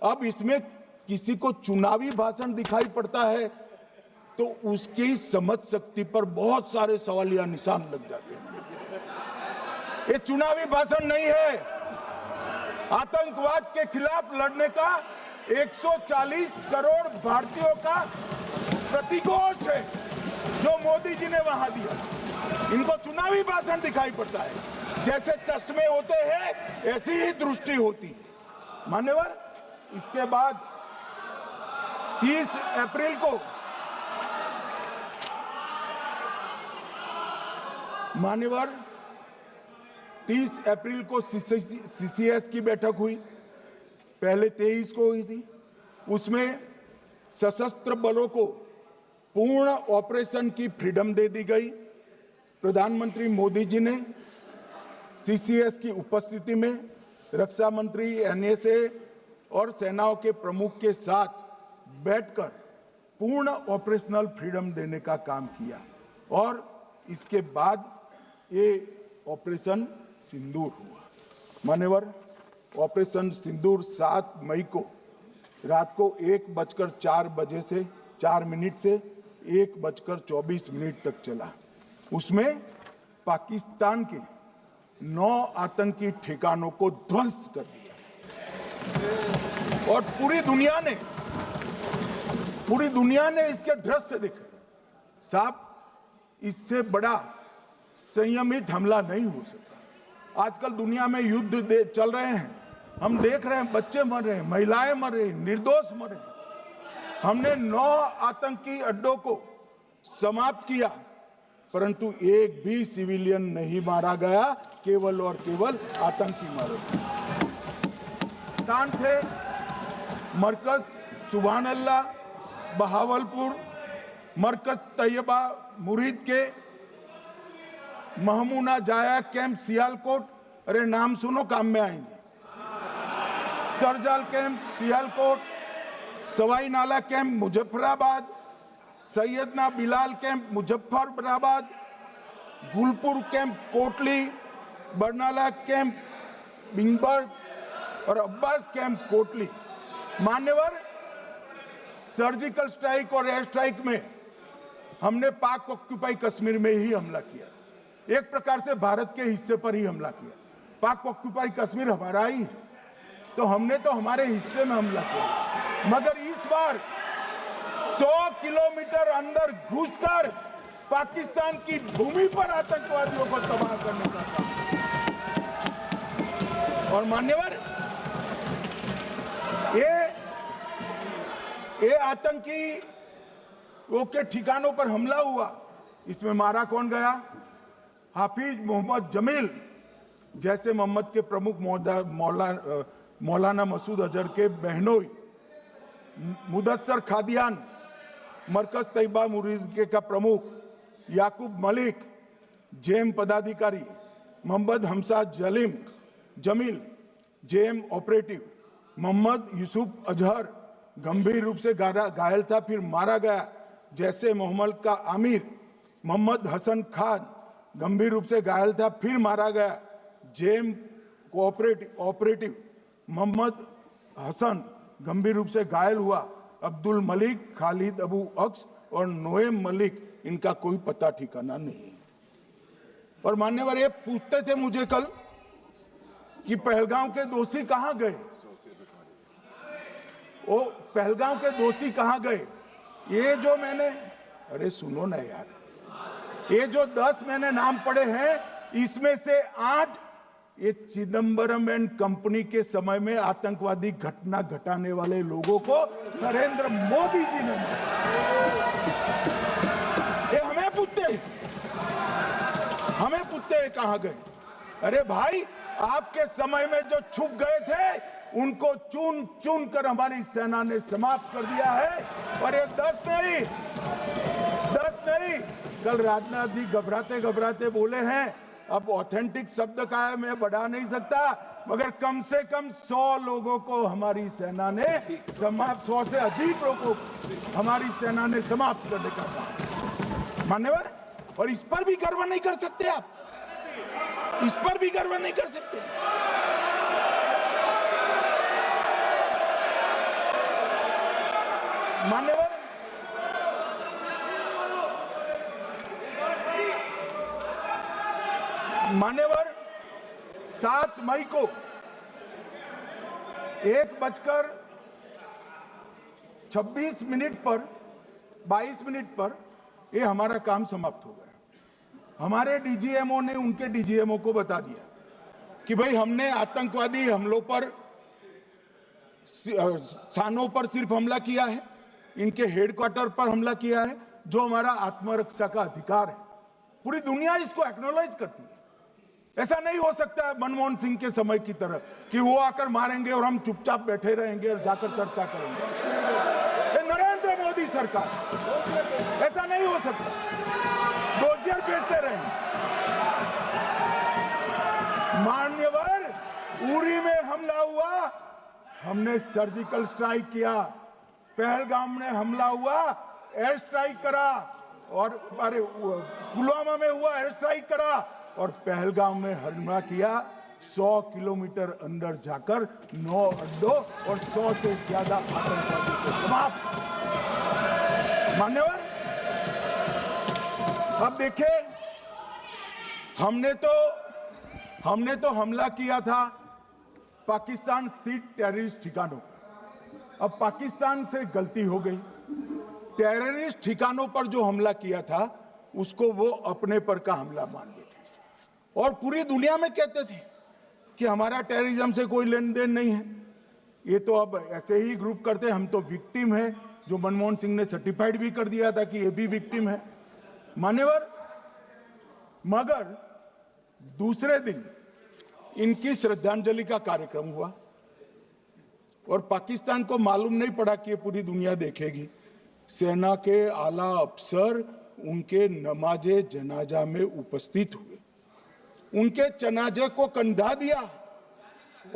अब इसमें किसी को चुनावी भाषण दिखाई पड़ता है तो उसकी समझ शक्ति पर बहुत सारे सवालिया निशान लग जाते हैं। ये चुनावी भाषण नहीं है, आतंकवाद के खिलाफ लड़ने का 140 करोड़ भारतीयों का प्रतिघोष है जो मोदी जी ने वहां दिया। इनको चुनावी भाषण दिखाई पड़ता है, जैसे चश्मे होते हैं ऐसी ही दृष्टि होती है। मान्यवर, इसके बाद 30 अप्रैल को मान्यवर 30 अप्रैल को सीसीएस की बैठक हुई, पहले 23 को हुई थी। उसमें सशस्त्र बलों को पूर्ण ऑपरेशन की फ्रीडम दे दी गई। प्रधानमंत्री मोदी जी ने सीसीएस की उपस्थिति में रक्षा मंत्री, एनएसए और सेनाओं के प्रमुख के साथ बैठकर पूर्ण ऑपरेशनल फ्रीडम देने का काम किया और इसके बाद ये ऑपरेशन सिंदूर हुआ। मान्यवर, ऑपरेशन सिंदूर 7 मई को रात को 1:04 से 4 मिनट से 1:24 तक चला। उसमें पाकिस्तान के 9 आतंकी ठिकानों को ध्वस्त कर दिया और पूरी दुनिया ने इसके दृश्य देखे। साहब, इससे बड़ा संयमित हमला नहीं हो सकता। आजकल दुनिया में युद्ध चल रहे हैं, हम देख रहे हैं, बच्चे मर रहे हैं, महिलाएं मर रही, निर्दोष मर रहे। हमने 9 आतंकी अड्डों को समाप्त किया, परंतु एक भी सिविलियन नहीं मारा गया, केवल और केवल आतंकी मारे गए। स्थान थे मरकज सुभान अल्लाह बहावलपुर, मरकज तैयबा मुरीद के, महमूना जाया कैंप सियालकोट, अरे नाम सुनो काम में आएंगे, सरजाल camp Sialkot, Sawai Nala camp Muzaffarabad, Syedna Bilal camp Muzaffarabad, Gulpur camp Kotli, Barnala camp Bhimber और अब्बास कैंप कोटली। मान्यवर, सर्जिकल स्ट्राइक और एयर स्ट्राइक में हमने पाक ऑक्यूपाई कश्मीर में ही हमला किया, एक प्रकार से भारत के हिस्से पर ही हमला किया। पाक ऑक्यूपाई कश्मीर हमारा ही, तो हमने तो हमारे हिस्से में हमला किया, मगर इस बार 100 किलोमीटर अंदर घुसकर पाकिस्तान की भूमि पर आतंकवादियों को तबाह करने का काम। और मान्यवर, ये आतंकी के ठिकानों पर हमला हुआ, इसमें मारा कौन गया? हाफिज मोहम्मद जमील जैसे मोहम्मद के प्रमुख मौलाना मसूद अजहर के बहनोई, मुदस्सर खादियान मरकज तैयबा मुरीद का प्रमुख, याकूब मलिक जेएम पदाधिकारी, मोहम्मद हमसा जमील जेएम ऑपरेटिव, मोहम्मद यूसुफ अजहर गंभीर रूप से घायल था, फिर मारा गया। जैसे मोहम्मद का आमिर मोहम्मद हसन खान गंभीर रूप से घायल था, फिर मारा गया। जेएम ऑपरेटिव मोहम्मद हसन गंभीर रूप से घायल हुआ। अब्दुल मलिक, खालिद अबू अक्स और नोएम मलिक, इनका कोई पता ठिकाना नहीं। और मान्यवर, ये पूछते थे मुझे कल कि पहलगांव के दोषी कहां गए, वो पहलगांव के दोषी कहां गए? ये जो मैंने, अरे सुनो ना यार, ये जो 10 मैंने नाम पढ़े हैं, इसमें से 8 ये चिदंबरम एंड कंपनी के समय में आतंकवादी घटना घटाने वाले लोगों को नरेंद्र मोदी जी ने मारा। ये हमें पूछते हैं कहां गए? अरे भाई, आपके समय में जो छुप गए थे उनको चुन चुन कर हमारी सेना ने समाप्त कर दिया है। और ये 10 नहीं, कल राजनाथ जी घबराते बोले हैं, अब ऑथेंटिक शब्द का है, मैं बढ़ा नहीं सकता, मगर कम से कम 100 लोगों को हमारी सेना ने समाप्त, 100 से अधिक लोगों को हमारी सेना ने समाप्त करने का काम। मान्यवर, और इस पर भी गर्व नहीं कर सकते आप? इस पर भी गर्व नहीं कर सकते? मान्यवर मान्यवर 7 मई को 1:26 पर 22 मिनट पर ये हमारा काम समाप्त हो गया। हमारे डीजीएमओ ने उनके डीजीएमओ को बता दिया कि भाई हमने आतंकवादी हमलों पर स्थानों पर सिर्फ हमला किया है, इनके हेडक्वार्टर पर हमला किया है, जो हमारा आत्मरक्षा का अधिकार है। पूरी दुनिया इसको एक्नॉलेज करती है। ऐसा नहीं हो सकता है मनमोहन सिंह के समय की तरह कि वो आकर मारेंगे और हम चुपचाप बैठे रहेंगे और जाकर चर्चा करेंगे। नरेंद्र मोदी सरकार, ऐसा नहीं हो सकता। डोजियर भेजते रहेंगे। मान्यवर, उरी में हमला हुआ, हमने सर्जिकल स्ट्राइक किया। पहलगाम में हमला हुआ, एयर स्ट्राइक करा, और अरे पुलवामा में हुआ, एयर स्ट्राइक करा, और पहलगाम में हमला किया। 100 किलोमीटर अंदर जाकर 9 अड्डों और 100 से ज्यादा आतंकवादियों को समाप्त। मान्यवर, अब देखें, हमने तो हमला किया था पाकिस्तान स्थित टेररिस्ट ठिकानों पर। अब पाकिस्तान से गलती हो गई। टेररिस्ट ठिकानों पर जो हमला किया था उसको वो अपने पर का हमला मान बैठे और पूरी दुनिया में कहते थे कि हमारा टेररिज्म से कोई लेन देन नहीं है। ये तो अब ऐसे ही ग्रुप करते, हम तो विक्टिम है, जो मनमोहन सिंह ने सर्टिफाइड भी कर दिया था कि ये भी विक्टिम है। मान्यवर, मगर दूसरे दिन इनकी श्रद्धांजलि का कार्यक्रम हुआ और पाकिस्तान को मालूम नहीं पड़ा कि ये पूरी दुनिया देखेगी। सेना के आला अफसर उनके नमाजे जनाजा में उपस्थित हुए, उनके जनाजे को कंधा दिया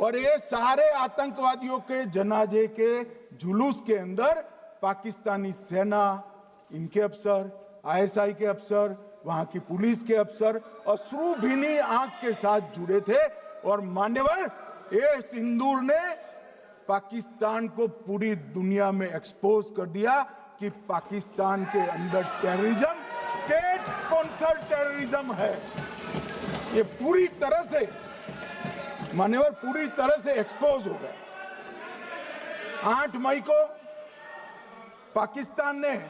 और ये सारे आतंकवादियों के जनाजे के जुलूस के अंदर पाकिस्तानी सेना, इनके अफसर, आईएसआई के अफसर, वहां की पुलिस के अफसर अश्रुभीनी आंख के साथ जुड़े थे। और मान्यवर, ये सिंदूर ने पाकिस्तान को पूरी दुनिया में एक्सपोज कर दिया कि पाकिस्तान के अंदर टेररिज्म स्टेट स्पॉन्सर्ड टेररिज्म है। ये पूरी तरह से मान्यवर, पूरी तरह से एक्सपोज हो गया। 8 मई को पाकिस्तान ने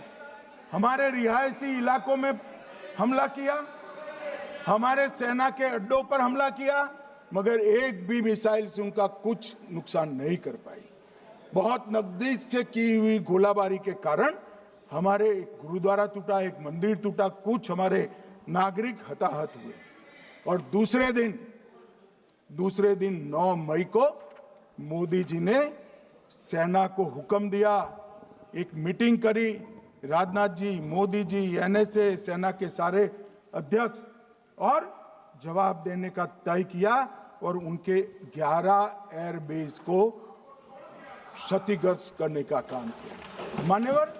हमारे रिहायशी इलाकों में हमला किया, हमारे सेना के अड्डों पर हमला किया, मगर एक भी मिसाइल से उनका कुछ नुकसान नहीं कर पाई। बहुत नजदीक से की हुई गोलाबारी के कारण हमारे एक गुरुद्वारा टूटा, एक मंदिर टूटा, कुछ हमारे नागरिक हताहत हुए। और दूसरे दिन 9 मई को मोदी जी ने सेना को हुक्म दिया, एक मीटिंग करी, राजनाथ जी, मोदी जी, एनएसए, सेना के सारे अध्यक्ष, और जवाब देने का तय किया और उनके 11 एयरबेस को क्षतिग्रस्त करने का काम किया। मान्यवर,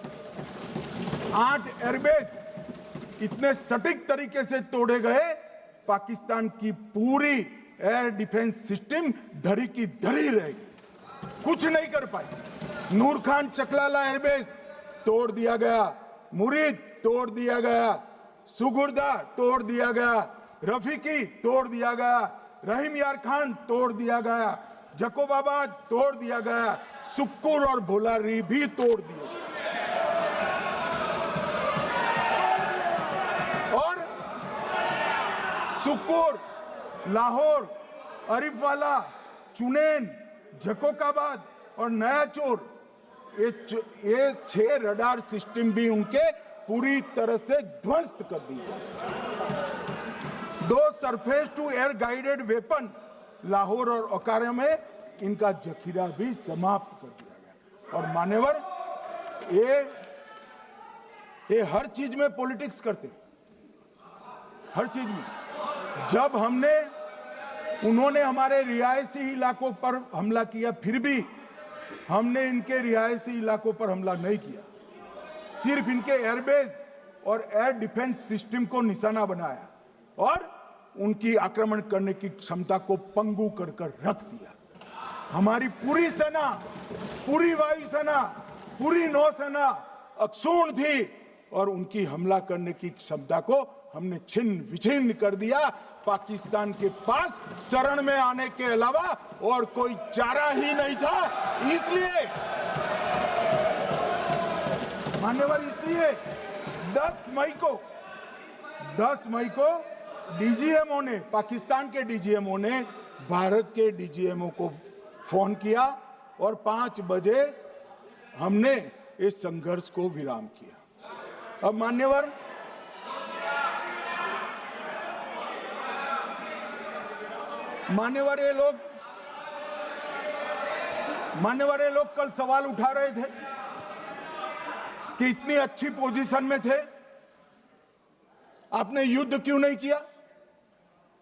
8 एयरबेस इतने सटीक तरीके से तोड़े गए, पाकिस्तान की पूरी एयर डिफेंस सिस्टम धरी की धरी रहेगी, कुछ नहीं कर पाई। नूर खान चकलाला एयरबेस तोड़ दिया गया, मुरीद तोड़ दिया गया, सुगुर्दा तोड़ दिया गया, रफीकी तोड़ दिया गया, रहीम यार खान तोड़ दिया गया, जकोबाबाद तोड़ दिया गया, सुक्कुर और भोलारी भी तोड़ दिया। और सुक्कुर, लाहौर, अरिफवाला, चुनेन, जकोकाबाद और नया चोर, ये 6 रडार सिस्टम भी उनके पूरी तरह से ध्वस्त कर दिए। 2 surface to air guided weapon Lahore और ओकारा में इनका जखीरा भी समाप्त कर दिया गया। और मान्यवर, ये हर चीज में पॉलिटिक्स करते, हर चीज में। जब उन्होंने हमारे रिहायशी इलाकों पर हमला किया, फिर भी हमने इनके रिहायशी इलाकों पर हमला नहीं किया, सिर्फ इनके एयरबेस और एयर डिफेंस सिस्टम को निशाना बनाया और उनकी आक्रमण करने की क्षमता को पंगु कर रख दिया। हमारी पूरी सेना, पूरी वायुसेना पूरी नौसेना अक्षुण्ण थी और उनकी हमला करने की क्षमता को हमने छिन्न विछिन्न कर दिया। पाकिस्तान के पास शरण में आने के अलावा और कोई चारा ही नहीं था। इसलिए मान्यवर, इसलिए 10 मई को डीजीएमओ ने, पाकिस्तान के डीजीएमओ ने भारत के डीजीएमओ को फोन किया और 5 बजे हमने इस संघर्ष को विराम किया। अब मान्यवर, ये लोग कल सवाल उठा रहे थे कि इतनी अच्छी पोजीशन में थे, आपने युद्ध क्यों नहीं किया?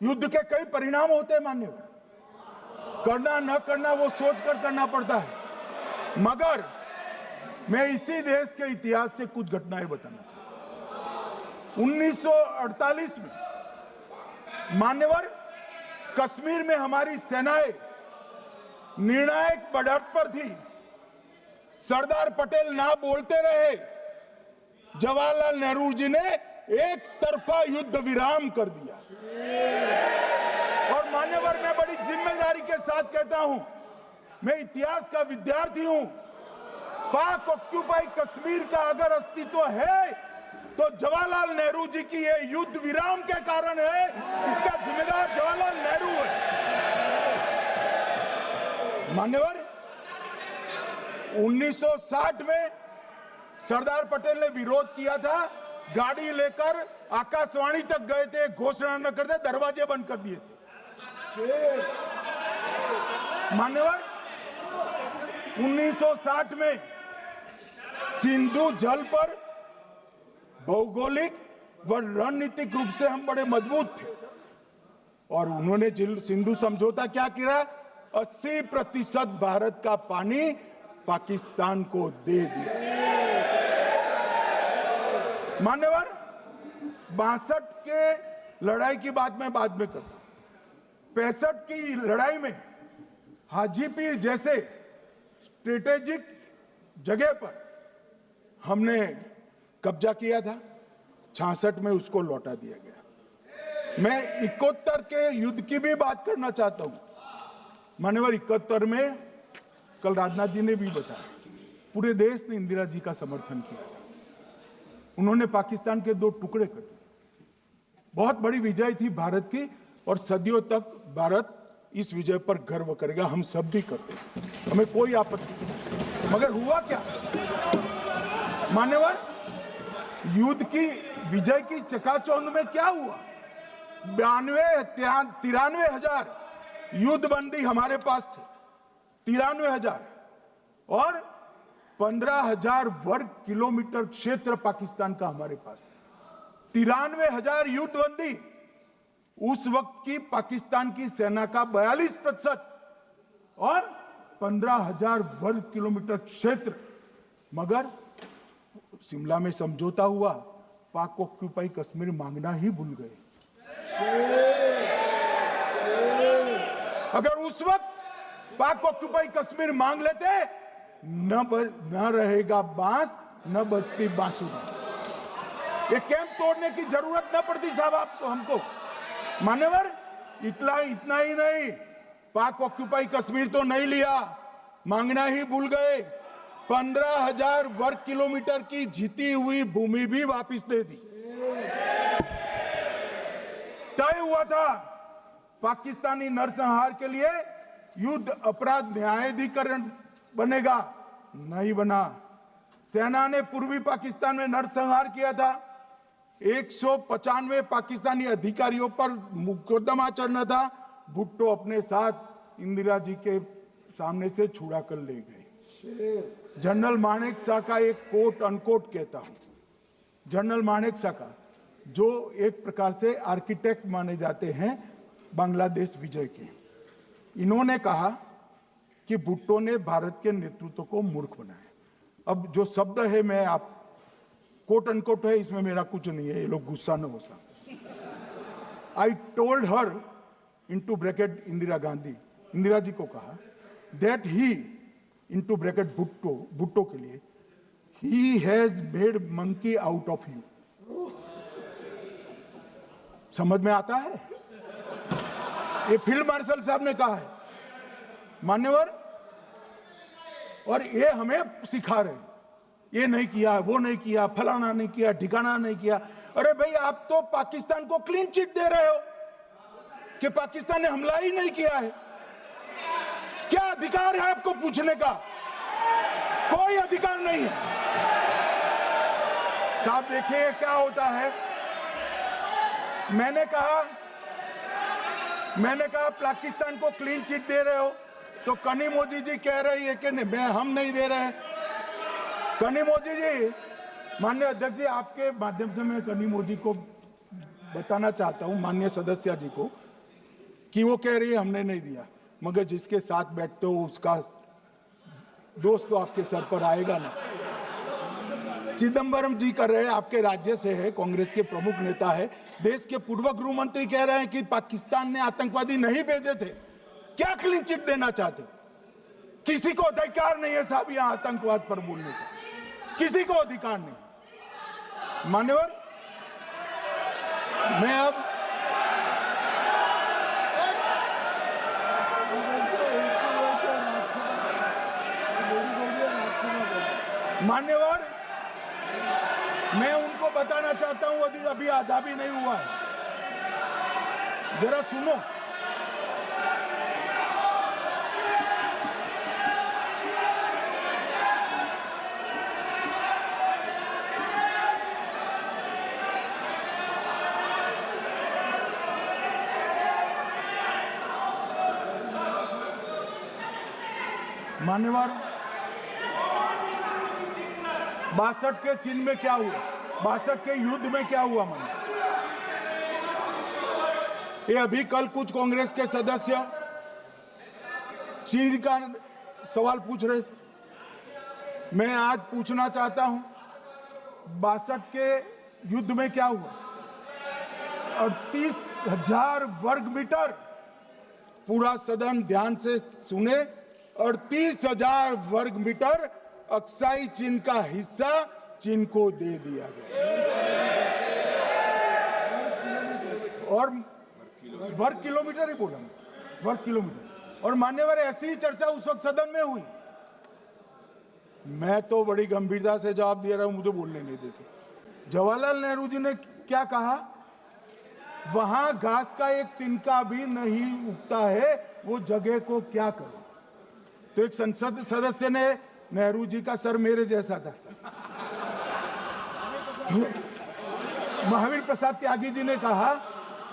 युद्ध के कई परिणाम होते हैं मान्यवर, करना न करना वो सोचकर करना पड़ता है। मगर मैं इसी देश के इतिहास से कुछ घटनाएं बताना चाहता हूं। 1948 में मान्यवर, कश्मीर में हमारी सेनाएं निर्णायक बढ़त पर थी। सरदार पटेल ना बोलते रहे, जवाहरलाल नेहरू जी ने एक तरफा युद्ध विराम कर दिया। और मान्यवर, मैं बड़ी जिम्मेदारी के साथ कहता हूं, मैं इतिहास का विद्यार्थी हूं। पाक ऑक्यूपाई कश्मीर का अगर अस्तित्व है तो जवाहरलाल नेहरू जी की ये युद्ध विराम के कारण है। इसका जिम्मेदार जवाहरलाल नेहरू है। मान्यवर, 1960 में सरदार पटेल ने विरोध किया था, गाड़ी लेकर आकाशवाणी तक गए थे, घोषणा न करते, दरवाजे बंद कर दिए थे। मान्यवर, 1960 में सिंधु जल पर भौगोलिक व रणनीतिक रूप से हम बड़े मजबूत थे और उन्होंने सिंधु समझौता क्या किया? 80% भारत का पानी पाकिस्तान को दे दिया। मान्यवर, 62 के लड़ाई की बात मैं बाद में करता हूं। 65 की लड़ाई में हाजीपीर जैसे स्ट्रेटेजिक जगह पर हमने कब्जा किया था। 66 में उसको लौटा दिया गया। मैं 71 के युद्ध की भी बात करना चाहता हूं। मान्यवर, 71 में कल राजनाथ जी ने भी बताया, पूरे देश ने इंदिरा जी का समर्थन किया था। उन्होंने पाकिस्तान के 2 टुकड़े कर दिए। बहुत बड़ी विजय थी भारत की और सदियों तक भारत इस विजय पर गर्व करेगा। हम सब भी करते हैं, हमें कोई आपत्ति नहीं। मगर हुआ क्या मान्यवर? युद्ध की विजय की चकाचौंध में क्या हुआ? 93 हजार युद्धबंदी हमारे पास थे, 93 हजार, और 15,000 वर्ग किलोमीटर क्षेत्र पाकिस्तान का हमारे पास था। 93 हजार युद्धबंदी उस वक्त की पाकिस्तान की सेना का 42% और 15,000 वर्ग किलोमीटर क्षेत्र। मगर शिमला में समझौता हुआ, पाक ऑक्यूपाई कश्मीर मांगना ही भूल गए। अगर उस वक्त पाक ऑक्यूपाई कश्मीर मांग लेते, न रहेगा बांस, न बजती बांसुरी। ये कैंप तोड़ने की जरूरत न पड़ती साहब आपको, हमको। मान्यवर, इतना ही नहीं, पाक ऑक्यूपाई कश्मीर तो नहीं लिया, मांगना ही भूल गए। 15,000 वर्ग किलोमीटर की जीती हुई भूमि भी वापस दे दी। तय हुआ था पाकिस्तानी नरसंहार के लिए युद्ध अपराध न्यायाधिकरण बनेगा, नहीं बना। सेना ने पूर्वी पाकिस्तान में नरसंहार किया था। 195 पाकिस्तानी अधिकारियों पर मुकदमा चढ़ना था। भुट्टो अपने साथ इंदिरा जी के सामने से छुड़ा कर ले गए। जनरल मानेक शॉ का एक कोट अनकोट कहता हूं, जनरल मानेक शॉ का, जो एक प्रकार से आर्किटेक्ट माने जाते हैं बांग्लादेश विजय के, इन्होंने कहा कि भुट्टो ने भारत के नेतृत्व को मूर्ख बनाया। अब जो शब्द है, मैं आप कोट अनकोट है, इसमें मेरा कुछ नहीं है, ये लोग गुस्सा न हो सकते। I told her into bracket Indira Gandhi, Indira ji को कहा, that he into bracket Bhutto के लिए, he has made monkey out of you. समझ में आता है? ये फील्ड मार्शल साहब ने कहा है, मान्यवर, और ये हमें सिखा रहे हैं, ये नहीं किया, वो नहीं किया, फलाना नहीं किया, ठिकाना नहीं किया। अरे भाई, आप तो पाकिस्तान को क्लीन चिट दे रहे हो कि पाकिस्तान ने हमला ही नहीं किया है। क्या अधिकार है आपको पूछने का? कोई अधिकार नहीं है। साहब देखिए क्या होता है। मैंने कहा पाकिस्तान को क्लीन चिट दे रहे हो, तो कनी मोदी जी कह रही है कि नहीं, हम नहीं दे रहे हैं। कनी मोदी जी, माननीय अध्यक्ष जी, आपके माध्यम से मैं कनी मोदी को बताना चाहता हूं, माननीय सदस्य जी को, कि वो कह रही है हमने नहीं दिया, मगर जिसके साथ बैठते हो उसका दोस्त तो आपके सर पर आएगा ना। चिदंबरम जी कर रहे हैं, आपके राज्य से है, कांग्रेस के प्रमुख नेता है। देश के पूर्व गृह मंत्री कह रहे हैं कि पाकिस्तान ने आतंकवादी नहीं भेजे थे। क्या क्लीन चिट देना चाहते? किसी को अधिकार नहीं है साहब यहां आतंकवाद पर बोलने का, किसी को अधिकार नहीं। मान्यवर, मैं अब मान्यवर, मैं उनको बताना चाहता हूं, अभी आधा भी नहीं हुआ है, जरा सुनो। मान्यवर, 62 के चिन्ह में क्या हुआ, 62 के युद्ध में क्या हुआ? मान्य, ये अभी कल कुछ कांग्रेस के सदस्य चीन का सवाल पूछ रहे थे। मैं आज पूछना चाहता हूं, 62 के युद्ध में क्या हुआ? 38,000 वर्ग मीटर, पूरा सदन ध्यान से सुने, 38,000 वर्ग मीटर अक्साई चीन का हिस्सा चीन को दे दिया गया, और वर्ग किलोमीटर ही बोला, वर्ग किलोमीटर। और मान्यवर, ऐसी ही चर्चा उस वक्त सदन में हुई। मैं तो बड़ी गंभीरता से जवाब दे रहा हूं, मुझे बोलने नहीं देते। जवाहरलाल नेहरू जी ने क्या कहा? वहां घास का एक तिनका भी नहीं उगता है, वो जगह को क्या करो। तो एक संसद सदस्य ने, नेहरू जी का सर मेरे जैसा था, महावीर प्रसाद त्यागी जी ने कहा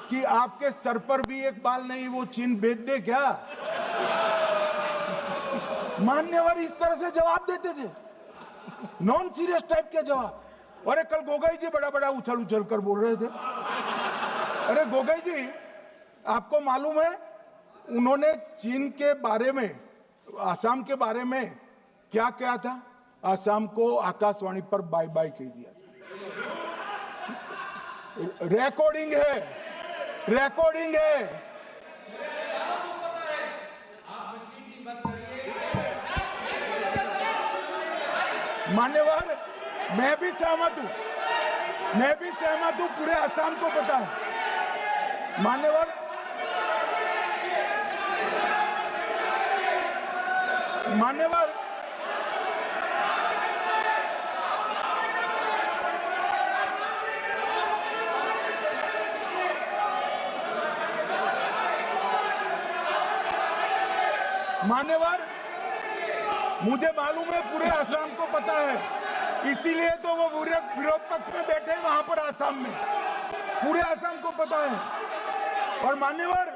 कि आपके सर पर भी एक बाल नहीं, वो चीन बेच दे क्या? मान्यवर इस तरह से जवाब देते थे, नॉन सीरियस टाइप के जवाब। और कल गोगोई जी बड़ा बड़ा उछल कर बोल रहे थे। अरे गोगोई जी, आपको मालूम है उन्होंने चीन के बारे में, आसाम के बारे में क्या क्या था? आसाम को आकाशवाणी पर बाय बाय कह दिया था। रिकॉर्डिंग है, रिकॉर्डिंग है। मान्यवर, मैं भी सहमत हूं, पूरे आसाम को पता है। मान्यवर, मान्यवर, मुझे मालूम है पूरे आसाम को पता है, इसीलिए तो वो विरोध पक्ष में बैठे वहां पर आसाम में, पूरे आसाम को पता है। और मान्यवर,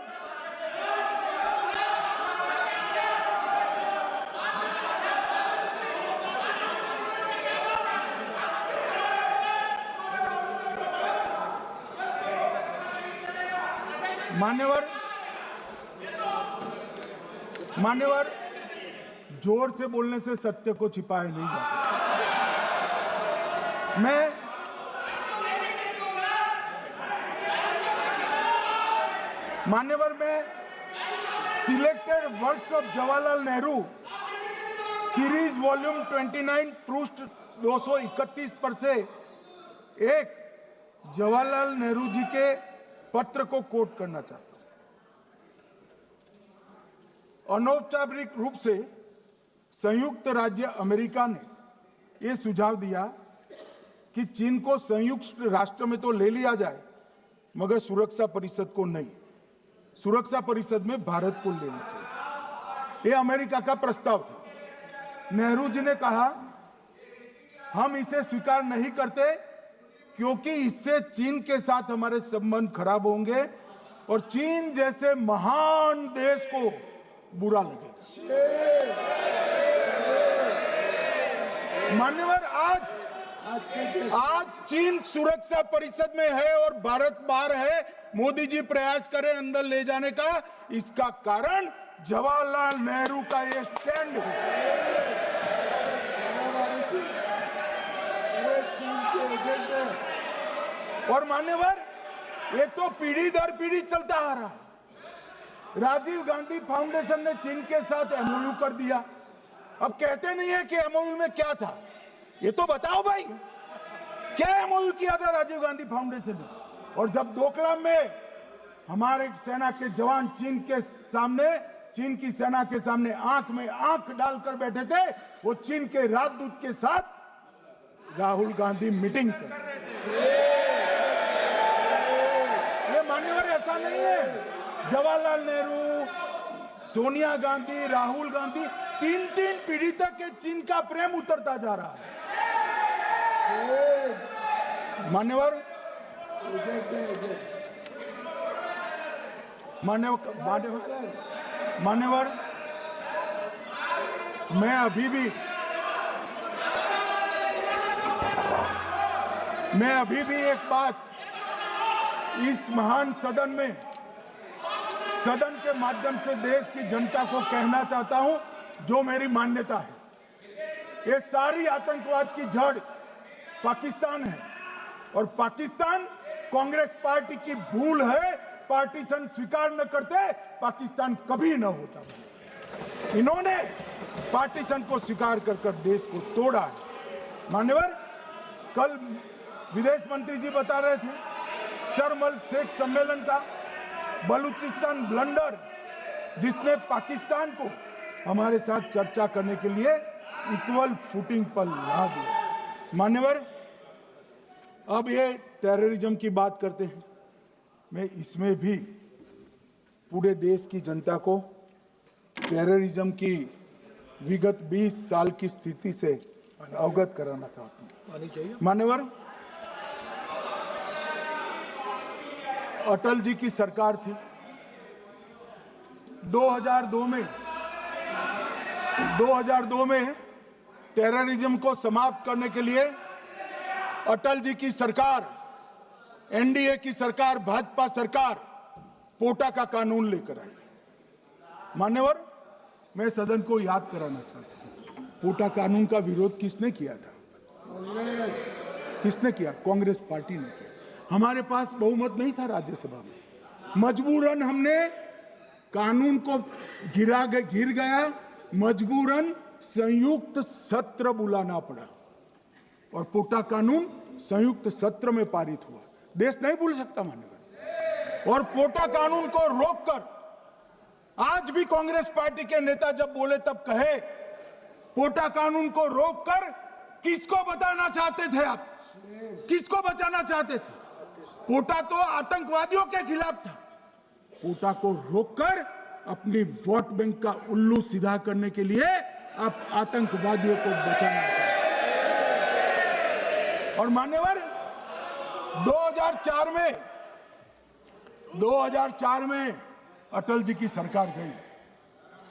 मान्यवर, जोर से बोलने से सत्य को छिपाया नहीं जा सकता। मान्यवर, मैं selected works of Jawaharlal Nehru series volume 29 पृष्ठ 231 पर से एक जवाहरलाल नेहरू जी के पत्र को कोट करना चाहता हूं। अनौपचारिक रूप से संयुक्त राज्य अमेरिका ने यह सुझाव दिया कि चीन को संयुक्त राष्ट्र में तो ले लिया जाए, मगर सुरक्षा परिषद को नहीं। सुरक्षा परिषद में भारत को लेना चाहिए। यह अमेरिका का प्रस्ताव था। नेहरू जी ने कहा, हम इसे स्वीकार नहीं करते क्योंकि इससे चीन के साथ हमारे संबंध खराब होंगे और चीन जैसे महान देश को बुरा लगेगा। मान्यवर, आज चीन सुरक्षा परिषद में है और भारत बाहर है। मोदी जी प्रयास करें अंदर ले जाने का। इसका कारण जवाहरलाल नेहरू का ये स्टैंड है। और मान्यवर, ये तो पीढ़ी दर पीढ़ी चलता आ रहा है। राजीव गांधी फाउंडेशन ने चीन के साथ एमओयू कर दिया। अब कहते नहीं है कि एमओयू में क्या था, ये तो बताओ भाई, क्या एमओयू किया था राजीव गांधी फाउंडेशन ने? और जब डोकलाम में हमारे सेना के जवान चीन की सेना के सामने आंख में आंख डालकर बैठे थे, वो चीन के राजदूत के साथ राहुल गांधी मीटिंग कर रहे थे। ये मान्यवर, ऐसा नहीं है। जवाहरलाल नेहरू, सोनिया गांधी, राहुल गांधी, तीन पीढ़ी तक के चीन का प्रेम उतरता जा रहा है। मान्यवर, मैं अभी भी एक बात इस महान सदन के माध्यम से देश की जनता को कहना चाहता हूं, जो मेरी मान्यता है। ये सारी आतंकवाद की जड़ पाकिस्तान है और पाकिस्तान कांग्रेस पार्टी की भूल है। पार्टीशन स्वीकार न करते, पाकिस्तान कभी न होता। इन्होंने पार्टीशन को स्वीकार कर देश को तोड़ा है। मान्यवर, कल विदेश मंत्री जी बता रहे थे शर्म अल शेख सम्मेलन का बलूचिस्तान ब्लंडर, जिसने पाकिस्तान को हमारे साथ चर्चा करने के लिए इक्वल फुटिंग पर ला दिया। मान्यवर, अब ये टेररिज्म की बात करते हैं। मैं इसमें भी पूरे देश की जनता को टेररिज्म की विगत 20 साल की स्थिति से अवगत कराना चाहता हूं। मान्यवर, अटल जी की सरकार थी। 2002 में टेररिज्म को समाप्त करने के लिए अटल जी की सरकार, एनडीए की सरकार, भाजपा सरकार पोटा का कानून लेकर आई। मान्यवर, मैं सदन को याद कराना चाहता हूं, पोटा कानून का विरोध किसने किया था? किसने किया? कांग्रेस पार्टी ने किया। हमारे पास बहुमत नहीं था राज्यसभा में। मजबूरन हमने कानून को गिर गया, मजबूरन संयुक्त सत्र बुलाना पड़ा और पोटा कानून संयुक्त सत्र में पारित हुआ। देश नहीं भूल सकता मान्यवर। और पोटा कानून को रोककर आज भी कांग्रेस पार्टी के नेता जब बोले तब कहे, पोटा कानून को रोककर किसको बताना चाहते थे आप? किसको बचाना चाहते थे? पोटा तो आतंकवादियों के खिलाफ था। पोटा को रोककर अपनी वोट बैंक का उल्लू सीधा करने के लिए आप आतंकवादियों को बचाना चाहते। और मान्यवर, 2004 में अटल जी की सरकार गई,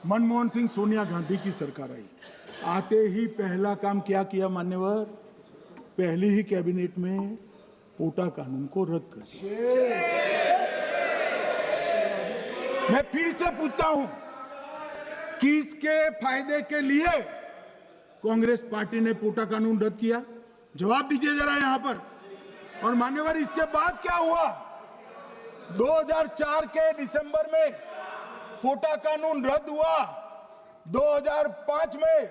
मनमोहन सिंह, सोनिया गांधी की सरकार आई। आते ही पहला काम क्या किया मान्यवर? पहली ही कैबिनेट में पोटा कानून को रद्द कर दिया। मैं फिर से पूछता हूं, किसके फायदे के लिए कांग्रेस पार्टी ने पोटा कानून रद्द किया? जवाब दीजिए जरा यहां पर। और मान्यवर, इसके बाद क्या हुआ? 2004 के दिसंबर में पोटा कानून रद्द हुआ। 2005 में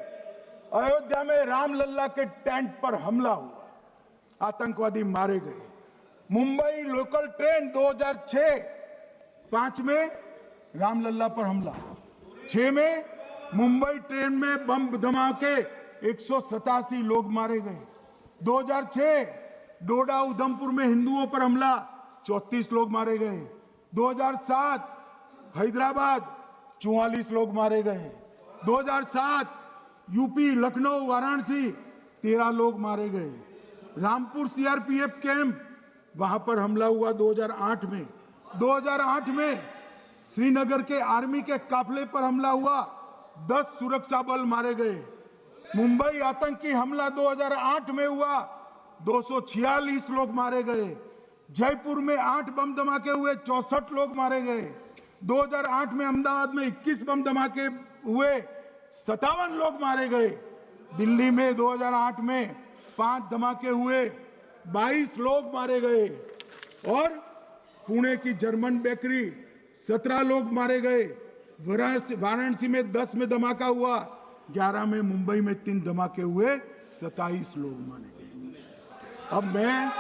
अयोध्या में रामलल्ला के टेंट पर हमला हुआ, आतंकवादी मारे गए। मुंबई लोकल ट्रेन 2006-5 में रामलल्ला पर हमला, 6 में मुंबई ट्रेन में बम धमाके 187 लोग मारे गए। 2006 डोडा उधमपुर में हिंदुओं पर हमला, 34 लोग मारे गए। 2007 हैदराबाद 44 लोग मारे गए। 2007 यूपी लखनऊ वाराणसी 13 लोग मारे गए। रामपुर सीआरपीएफ कैंप, वहां पर हमला हुआ 2008 में। 2008 में श्रीनगर के आर्मी के काफिले पर हमला हुआ, 10 सुरक्षा बल मारे गए। मुंबई आतंकी हमला 2008 में हुआ, 246 लोग मारे गए। जयपुर में 8 बम धमाके हुए, 64 लोग मारे गए। 2008 में अहमदाबाद में 21 बम धमाके हुए, 57 लोग मारे गए। दिल्ली में 2008 में 5 धमाके हुए, 22 लोग मारे गए। और पुणे की जर्मन बेकरी 17 लोग मारे गए। वाराणसी में 10 में धमाका हुआ, 11 में मुंबई में 3 धमाके हुए, 27 लोग मारे गए। अब मैं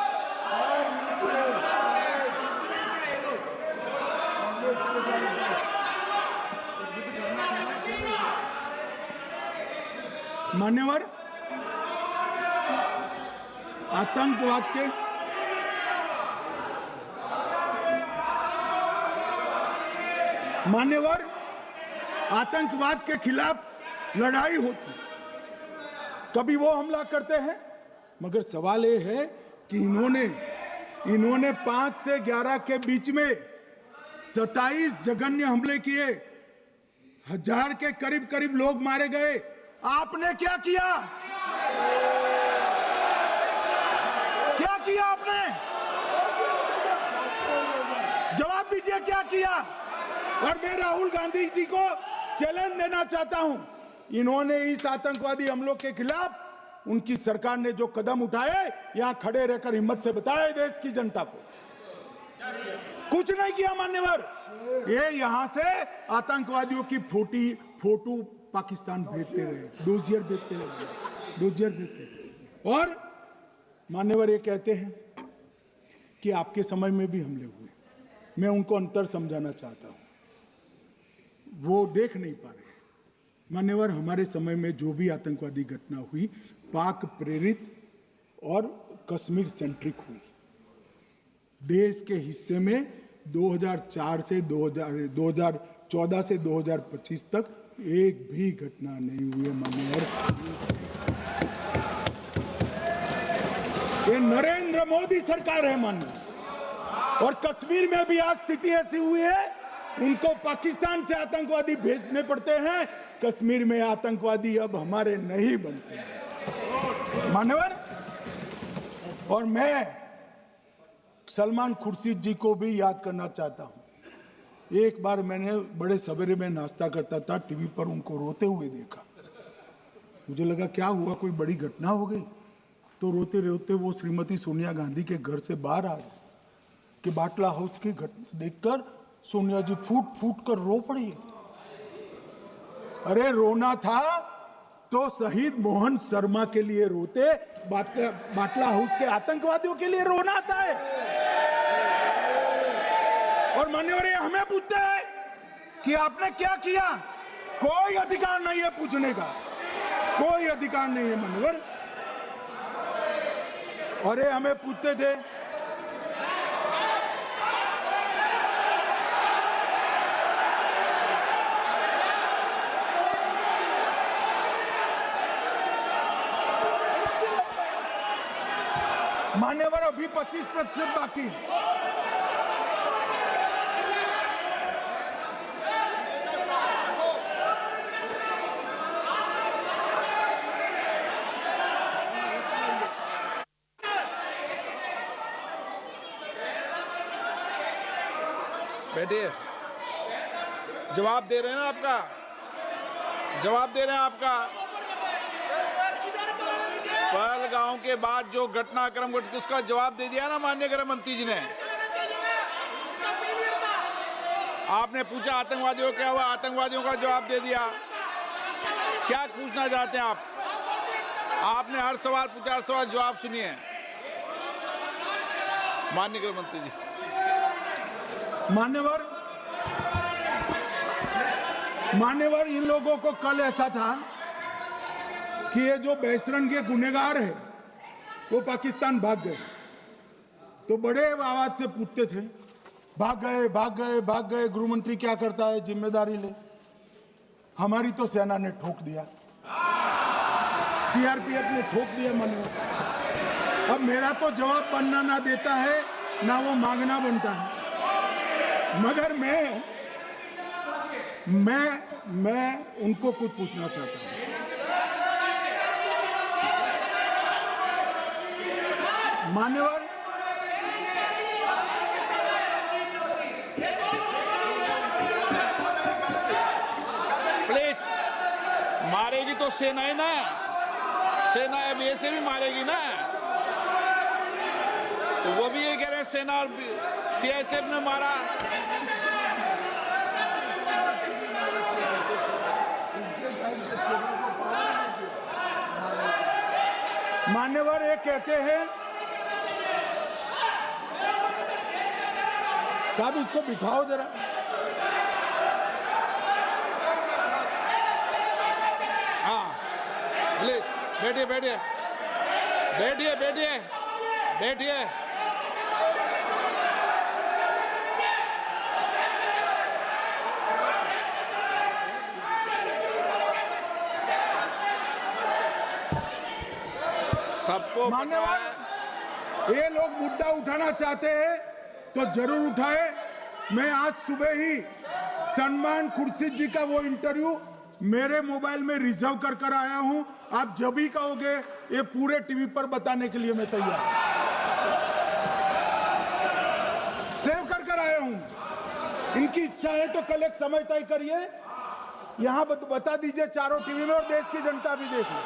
मान्यवर, आतंकवाद के खिलाफ लड़ाई होती, कभी वो हमला करते हैं, मगर सवाल ये है कि इन्होंने 5 से 11 के बीच में 27 जघन्य हमले किए, 1000 के करीब लोग मारे गए। आपने क्या किया? क्या किया आपने? जवाब दीजिए, क्या किया? और मैं राहुल गांधी जी को चैलेंज देना चाहता हूं, इन्होंने इस आतंकवादी हमलों के खिलाफ उनकी सरकार ने जो कदम उठाए, यहां खड़े रहकर हिम्मत से बताए देश की जनता को, कुछ नहीं किया मान्यवर। ये यहां से आतंकवादियों की फोटो पाकिस्तान भेजते रहे, डोजियर भेजते रहे। और मान्यवर ये कहते हैं कि आपके समय में भी हमले हुए। मैं उनको अंतर समझाना चाहता हूं, वो देख नहीं पा रहे। मान्यवर, हमारे समय में जो भी आतंकवादी घटना हुई, पाक प्रेरित और कश्मीर सेंट्रिक हुई। देश के हिस्से में 2014 से 2025 तक एक भी घटना नहीं हुई है मान्यवर। ये नरेंद्र मोदी सरकार है मान्यवर। और कश्मीर में भी आज स्थिति ऐसी हुई है, उनको पाकिस्तान से आतंकवादी भेजने पड़ते हैं। कश्मीर में आतंकवादी अब हमारे नहीं बनते हैं मान्यवर। और मैं सलमान खुर्शीद जी को भी याद करना चाहता हूं। एक बार मैंने बड़े सवेरे में नाश्ता करता था, टीवी पर उनको रोते हुए देखा। मुझे लगा क्या हुआ, कोई बड़ी घटना हो गई। तो रोते रोते वो श्रीमती सोनिया गांधी के घर से बाहर आ गए कि बाटला हाउस की घटना देखकर सोनिया जी फूट कर रो पड़ी। अरे रोना था तो शहीद मोहन शर्मा के लिए रोते, बाटला हाउस के आतंकवादियों के लिए रोना आता है। और मान्यवर, हमें पूछते हैं कि आपने क्या किया। कोई अधिकार नहीं है पूछने का, कोई अधिकार नहीं है मान्यवर। और ये हमें पूछते थे मान्यवर, अभी 25% बाकी। बैठिए, जवाब दे रहे हैं ना, आपका जवाब दे रहे हैं आपका। पहलगांव के बाद जो घटनाक्रम घटित, उसका जवाब दे दिया ना माननीय गृह मंत्री जी ने। आपने पूछा आतंकवादियों क्या हुआ, आतंकवादियों का जवाब दे दिया। क्या पूछना चाहते हैं आप? आपने हर सवाल पूछा, हर सवाल जवाब सुनिए। माननीय गृह मंत्री जी। मान्यवर, इन लोगों को कल ऐसा था कि ये जो बहसरन के गुनहगार है वो पाकिस्तान भाग गए, तो बड़े आवाज से पूछते थे, भाग गए भाग गए भाग गए, गृह मंत्री क्या करता है, जिम्मेदारी ले। हमारी तो सेना ने ठोक दिया, सीआरपीएफ ने ठोक दिया। मान्यवर, अब मेरा तो जवाब बनना ना देता है ना वो मांगना बनता है, मगर मैं उनको कुछ पूछना चाहता हूं। मान्यवर, प्लीज, मारेगी तो सेना है ना, सेना अब ऐसे भी मारेगी ना, तो वो भी ये कह रहे हैं सेना और सीआईएसएफ ने मारा। मान्यवर, ये कहते हैं, साहब इसको बिठाओ जरा। हाँ, प्लीज बैठिए बैठिए बैठिए बैठिए बैठिए। सबको मान्यवर, ये लोग मुद्दा उठाना चाहते हैं तो जरूर उठाए। मैं आज सुबह ही सलमान खुर्शीद जी का वो इंटरव्यू मेरे मोबाइल में रिजर्व कर आया हूं। आप जब भी कहोगे ये पूरे टीवी पर बताने के लिए मैं तैयार हूं। सेव कर आया हूं। इनकी इच्छा है तो कल एक समय तय करिए, यहां बता दीजिए चारों टीवी में, और देश की जनता भी देख ले।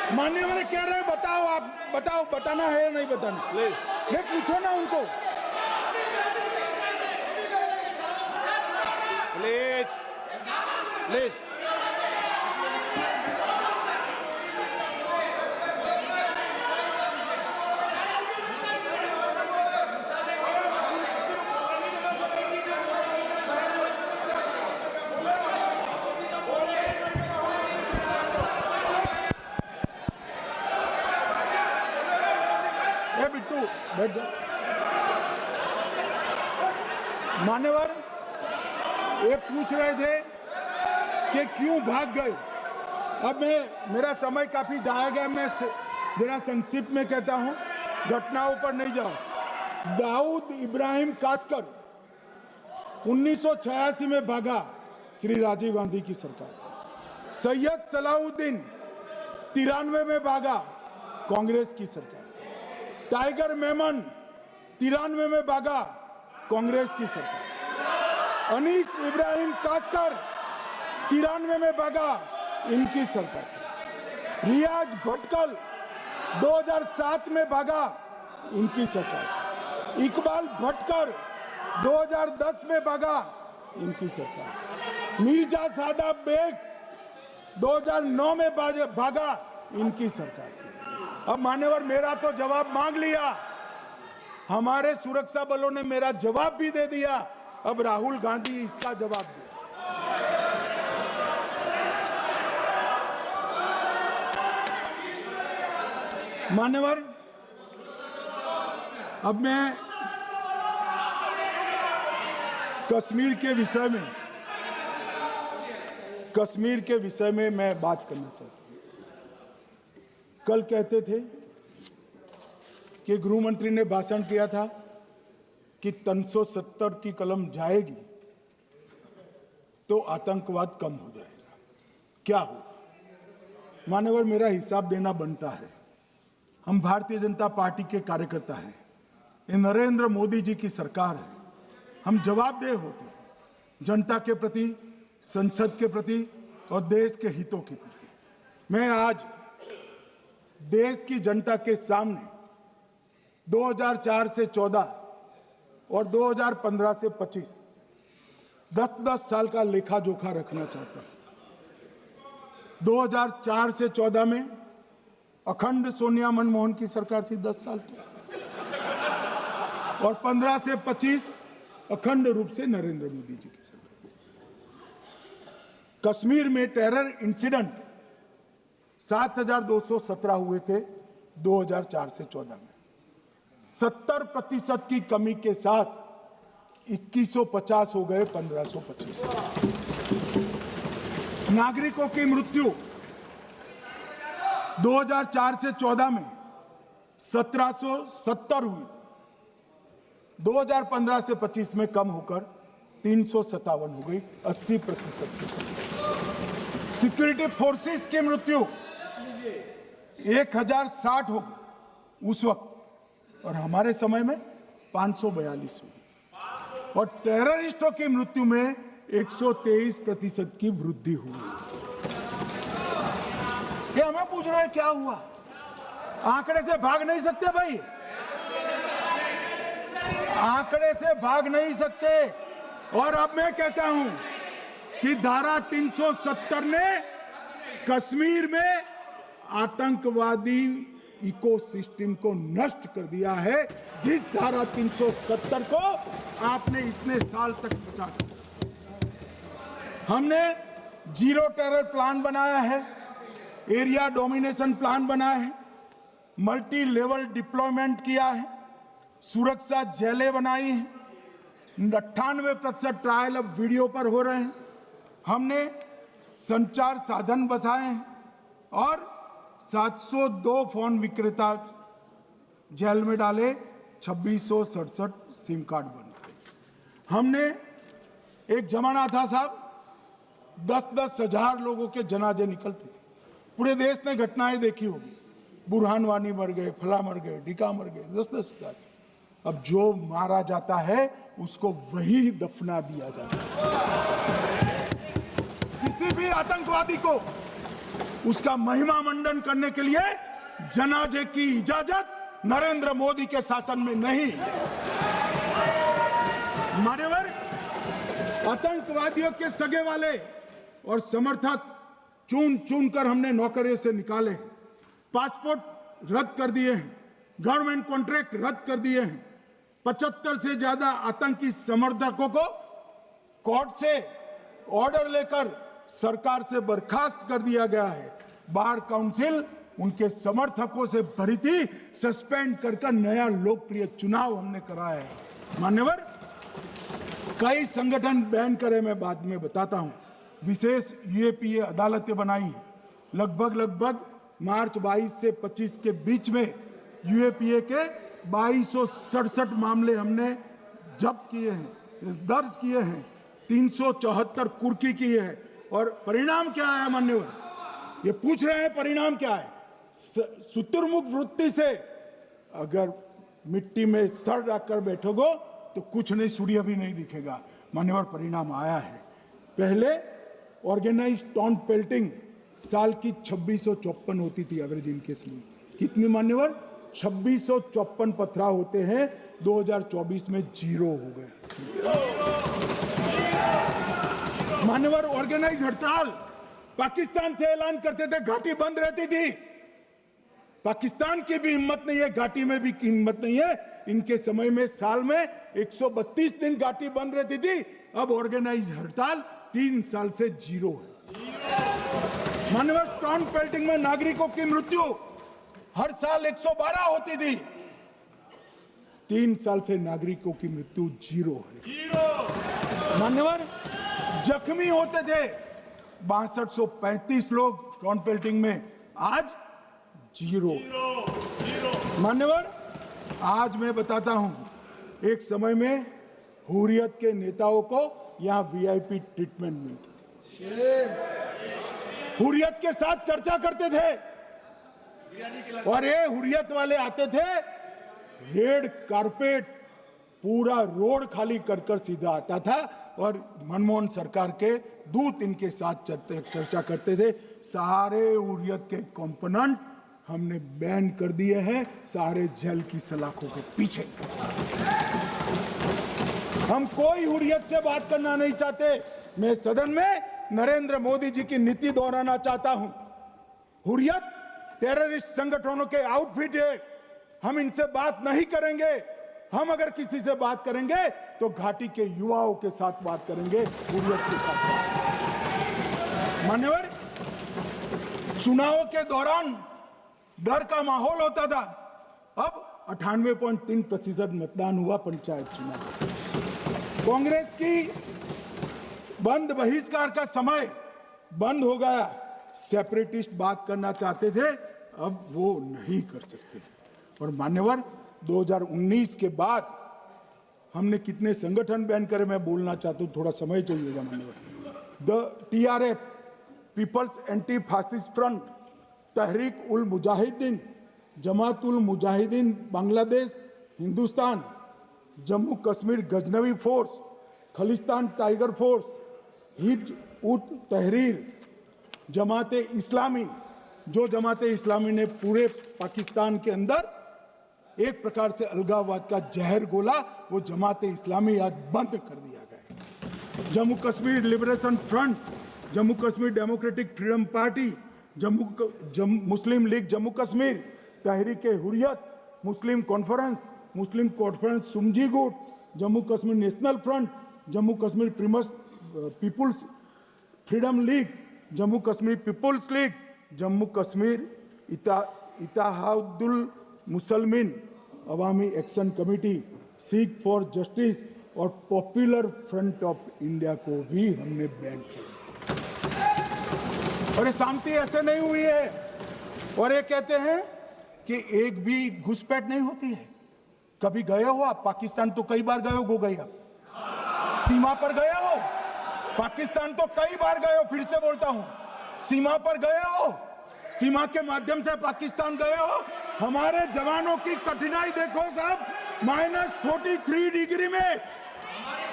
मान्यवर कह रहे हैं, बताओ, आप बताओ, बताना है या नहीं बताना, नहीं पूछो ना उनको। Please please. बिट्टू बैठ जाओ। मान्यवर, ये पूछ रहे थे कि क्यों भाग गए। अब मेरा समय काफी जाया गया, मैं जरा संक्षिप्त में कहता हूं, घटनाओं पर नहीं जाओ। दाऊद इब्राहिम कासकर 1986 में भागा, श्री राजीव गांधी की सरकार। सैयद सलाउद्दीन 93 में भागा, कांग्रेस की सरकार। टाइगर मेमन 93 में भागा, कांग्रेस की सरकार। अनीस इब्राहिम कासकर 93 में भागा, इनकी सरकार। रियाज भटकल 2007 में भागा, इनकी सरकार। इकबाल भटकर 2010 में भागा, इनकी सरकार। मिर्जा सादा बेग 2009 में भागा, इनकी सरकार। अब मान्यवर, मेरा तो जवाब मांग लिया, हमारे सुरक्षा बलों ने मेरा जवाब भी दे दिया, अब राहुल गांधी इसका जवाब दे। मान्यवर, अब मैं कश्मीर के विषय में मैं बात करना चाहता हूं। कल कहते थे कि गृह मंत्री ने भाषण किया था कि 370 की कलम जाएगी तो आतंकवाद कम हो जाएगा। क्या हो? मान्यवर, मेरा हिसाब देना बनता है। हम भारतीय जनता पार्टी के कार्यकर्ता हैं, ये नरेंद्र मोदी जी की सरकार है, हम जवाबदेह होते हैं जनता के प्रति, संसद के प्रति और देश के हितों के प्रति। मैं आज देश की जनता के सामने 2004 से 14 और 2015 से 25 10-10 साल का लेखा जोखा रखना चाहता हूं। 2004 से 14 में अखंड सोनिया मनमोहन की सरकार थी 10 साल की, और 15 से 25 अखंड रूप से नरेंद्र मोदी जी की सरकार। कश्मीर में टेरर इंसिडेंट 7,217 हुए थे 2004 से 14 में। 70% की कमी के साथ 2150 हो गए 1525। नागरिकों की मृत्यु 2004 से 14 में 1770 हुई, 2015 से 25 में कम होकर 357 हो गई, 80%। सिक्योरिटी फोर्सेस की मृत्यु 1060 हो गई उस वक्त, और हमारे समय में 542 हुई, और टेररिस्टों की मृत्यु में 123% की वृद्धि हुई। ये हमें पूछ रहे हैं क्या हुआ? आंकड़े से भाग नहीं सकते भाई, आंकड़े से भाग नहीं सकते। और अब मैं कहता हूं कि धारा 370 ने कश्मीर में आतंकवादी इकोसिस्टम को नष्ट कर दिया है, जिस धारा 370 को आपने इतने साल तक बचा कर। हमने जीरो टेरर प्लान बनाया है, एरिया डोमिनेशन प्लान बनाया है, मल्टी लेवल डिप्लॉयमेंट किया है, सुरक्षा जेलें बनाई हैं, 98% ट्रायल अब वीडियो पर हो रहे हैं, हमने संचार साधन बसाए हैं, और 702 फोन विक्रेता जेल में डाले, 2667 सिम कार्ड बन गए। हमने, एक जमाना था साहब 10-10 हजार लोगों के जनाजे निकलते थे, पूरे देश ने घटनाएं देखी होगी, बुरहान वानी मर गए, फला मर गए, ढिका मर गए, 10-10 हजार। अब जो मारा जाता है उसको वही दफना दिया जाता है। किसी भी आतंकवादी को उसका महिमा मंडन करने के लिए जनाजे की इजाजत नरेंद्र मोदी के शासन में नहीं। मान्यवर, आतंकवादियों के सगे वाले और समर्थक चुन चुन कर हमने नौकरियों से निकाले, पासपोर्ट रद्द कर दिए हैं, गवर्नमेंट कॉन्ट्रैक्ट रद्द कर दिए हैं, 75 से ज्यादा आतंकी समर्थकों को कोर्ट से ऑर्डर लेकर सरकार से बर्खास्त कर दिया गया है। बार काउंसिल उनके समर्थकों से भरी थी, सस्पेंड कर नया लोकप्रिय चुनाव हमने कराया है। मान्यवर, कई संगठन बैन करे, मैं बाद में बताता हूं। विशेष यूएपीए अदालतें बनाई हैं, लगभग मार्च 22 से 25 के बीच में यूएपीए के 2267 मामले हमने जब्त किए हैं, दर्ज किए हैं, 374 कुर्की किए हैं। और परिणाम क्या है मान्यवर? ये पूछ रहे हैं परिणाम क्या है? शुतुरमुख वृत्ति से अगर मिट्टी में सर रखकर बैठोगे तो कुछ नहीं, सूर्य भी नहीं दिखेगा। मान्यवर, परिणाम आया है। पहले ऑर्गेनाइज टाउन पेल्टिंग साल की 2654 होती थी एवरेज इनकेस में। कितनी मान्यवर? 2654 पथराव होते हैं, 2024 में 0 हो गया। मान्यवर, ऑर्गेनाइज हड़ताल पाकिस्तान से ऐलान करते थे, घाटी बंद रहती थी। पाकिस्तान की भी हिम्मत नहीं है, घाटी में भी हिम्मत नहीं है। इनके समय में साल में 132 दिन घाटी बंद रहती थी, अब ऑर्गेनाइज हड़ताल 3 साल से 0 है। मान्यवर, टाउन पेल्टिंग में नागरिकों की मृत्यु हर साल 112 होती थी, 3 साल से नागरिकों की मृत्यु 0 है। मान्यवर, जख्मी होते थे 6235 लोग टाउन पेल्टिंग में, आज 0। मान्यवर, आज मैं बताता हूं, एक समय में हुर्रियत के नेताओं को यहां वीआईपी ट्रीटमेंट मिलती थी, हुर्रियत के साथ चर्चा करते थे, और ये हुर्रियत वाले आते थे, रेड कारपेट पूरा रोड खाली कर सीधा आता था, और मनमोहन सरकार के दूत इनके साथ चर्चा करते थे। सारे हुर्रियत के कंपोनेंट हमने बैन कर दिए हैं, सारे जेल की सलाखों के पीछे। हम कोई हुर्रियत से बात करना नहीं चाहते। मैं सदन में नरेंद्र मोदी जी की नीति दोहराना चाहता हूं। हुर्रियत टेररिस्ट संगठनों के आउटफिट है, हम इनसे बात नहीं करेंगे। हम अगर किसी से बात करेंगे तो घाटी के युवाओं के साथ बात करेंगे, हुर्रियत के साथ बात। मान्यवर, चुनाव के दौरान डर का माहौल होता था, अब 98.3% मतदान हुआ पंचायत चुनाव। कांग्रेस की बंद बहिष्कार का समय बंद हो गया। सेपरेटिस्ट बात करना चाहते थे, अब वो नहीं कर सकते। और मान्यवर, 2019 के बाद हमने कितने संगठन बैन करे, मैं बोलना चाहता हूं, थोड़ा समय चाहिएगा मान्यवर। The TRF, people's anti fascist front, Tehreek ul Mujahideen, Jamaat ul Mujahideen Bangladesh Hindustan, Jammu Kashmir Ghaznavi force, Khalistan tiger force, Hizb ut Tahrir, जमाते इस्लामी, जो जमाते इस्लामी ने पूरे पाकिस्तान के अंदर एक प्रकार से अलगाववाद का जहर घोला, वो जमाते इस्लामी आज बंद कर दिया गया। Jammu Kashmir liberation front, Jammu Kashmir democratic freedom party, Muslim league Jammu Kashmir, Tehreek Hurriyat, Muslim conference सुमजी गुट, Jammu Kashmir national front, Jammu Kashmir peoples freedom league, Jammu Kashmir peoples league, Jammu Kashmir Ittehadul Muslimeen Awami action committee, Sikh for justice और पॉपुलर फ्रंट ऑफ इंडिया को भी हमने बैन किया। और ये शांति ऐसे नहीं हुई है। और ये कहते हैं कि एक भी घुसपैठ नहीं होती है। कभी गए हो आप पाकिस्तान? तो कई बार गए हो गई आप सीमा पर गए हो? पाकिस्तान तो कई बार गए हो, फिर से बोलता हूं, सीमा पर गए हो, सीमा के माध्यम से पाकिस्तान गए हो। हमारे जवानों की कठिनाई देखो साहब, -43 डिग्री में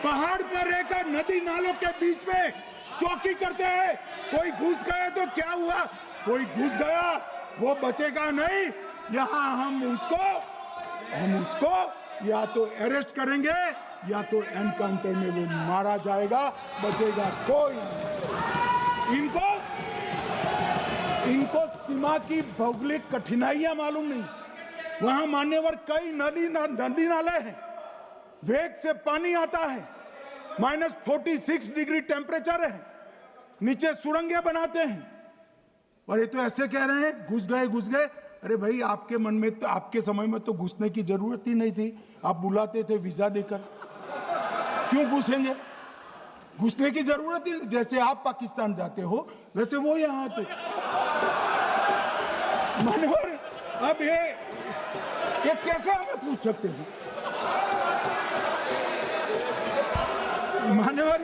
पहाड़ पर रहकर नदी नालों के बीच में चौकी करते हैं। कोई घुस गया तो क्या हुआ? कोई घुस गया, वो बचेगा नहीं। यहां हम उसको या तो अरेस्ट करेंगे या तो एनकाउंटर में वो मारा जाएगा, बचेगा कोई नहीं। इनको सीमा की भौगोलिक कठिनाइयां मालूम नहीं। वहां मान्यवर कई नदी नाले हैं, वेग से पानी आता है, -46 डिग्री टेम्परेचर है, नीचे सुरंगें बनाते हैं। और ये तो ऐसे कह रहे हैं घुस गए। अरे भाई, आपके मन में तो, आपके समय में तो घुसने की जरूरत ही नहीं थी। आप बुलाते थे वीजा देकर, क्यों घुसेंगे? घुसने की जरूरत ही नहीं। जैसे आप पाकिस्तान जाते हो वैसे वो यहाँ आते। मानवर, अब ये कैसे हमें पूछ सकते हैं? मान्यवर,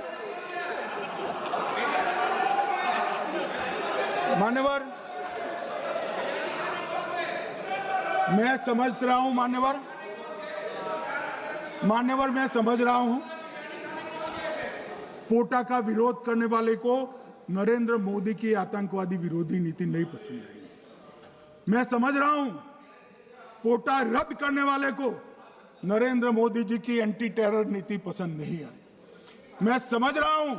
मैं समझ रहा हूं, मान्यवर मैं समझ रहा हूं, पोटा का विरोध करने वाले को नरेंद्र मोदी की आतंकवादी विरोधी नीति नहीं पसंद आई। मैं समझ रहा हूं, पोटा रद्द करने वाले को नरेंद्र मोदी जी की एंटी टेरर नीति पसंद नहीं आई। मैं समझ रहा हूं,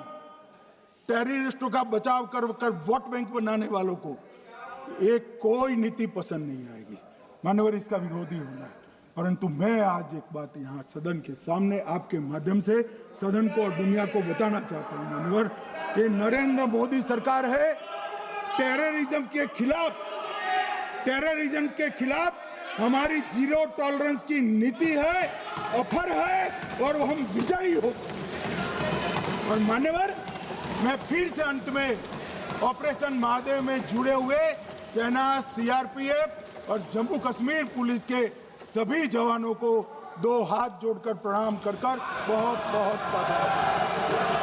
टेररिस्टों का बचाव कर वोट बैंक बनाने वालों को एक कोई नीति पसंद नहीं आएगी। मानवर, इसका विरोधी होना है। परंतु मैं आज एक बात यहाँ सदन के सामने आपके माध्यम से सदन को और दुनिया को बताना चाहता हूँ। मानवर, ये नरेंद्र मोदी सरकार है, टेररिज्म के खिलाफ हमारी जीरो टॉलरेंस की नीति है, ऑफर है, और हम विजयी हो। और मान्यवर, मैं फिर से अंत में ऑपरेशन महादेव में जुड़े हुए सेना, CRPF और जम्मू कश्मीर पुलिस के सभी जवानों को 2 हाथ जोड़कर प्रणाम कर बहुत बहुत साधुवाद।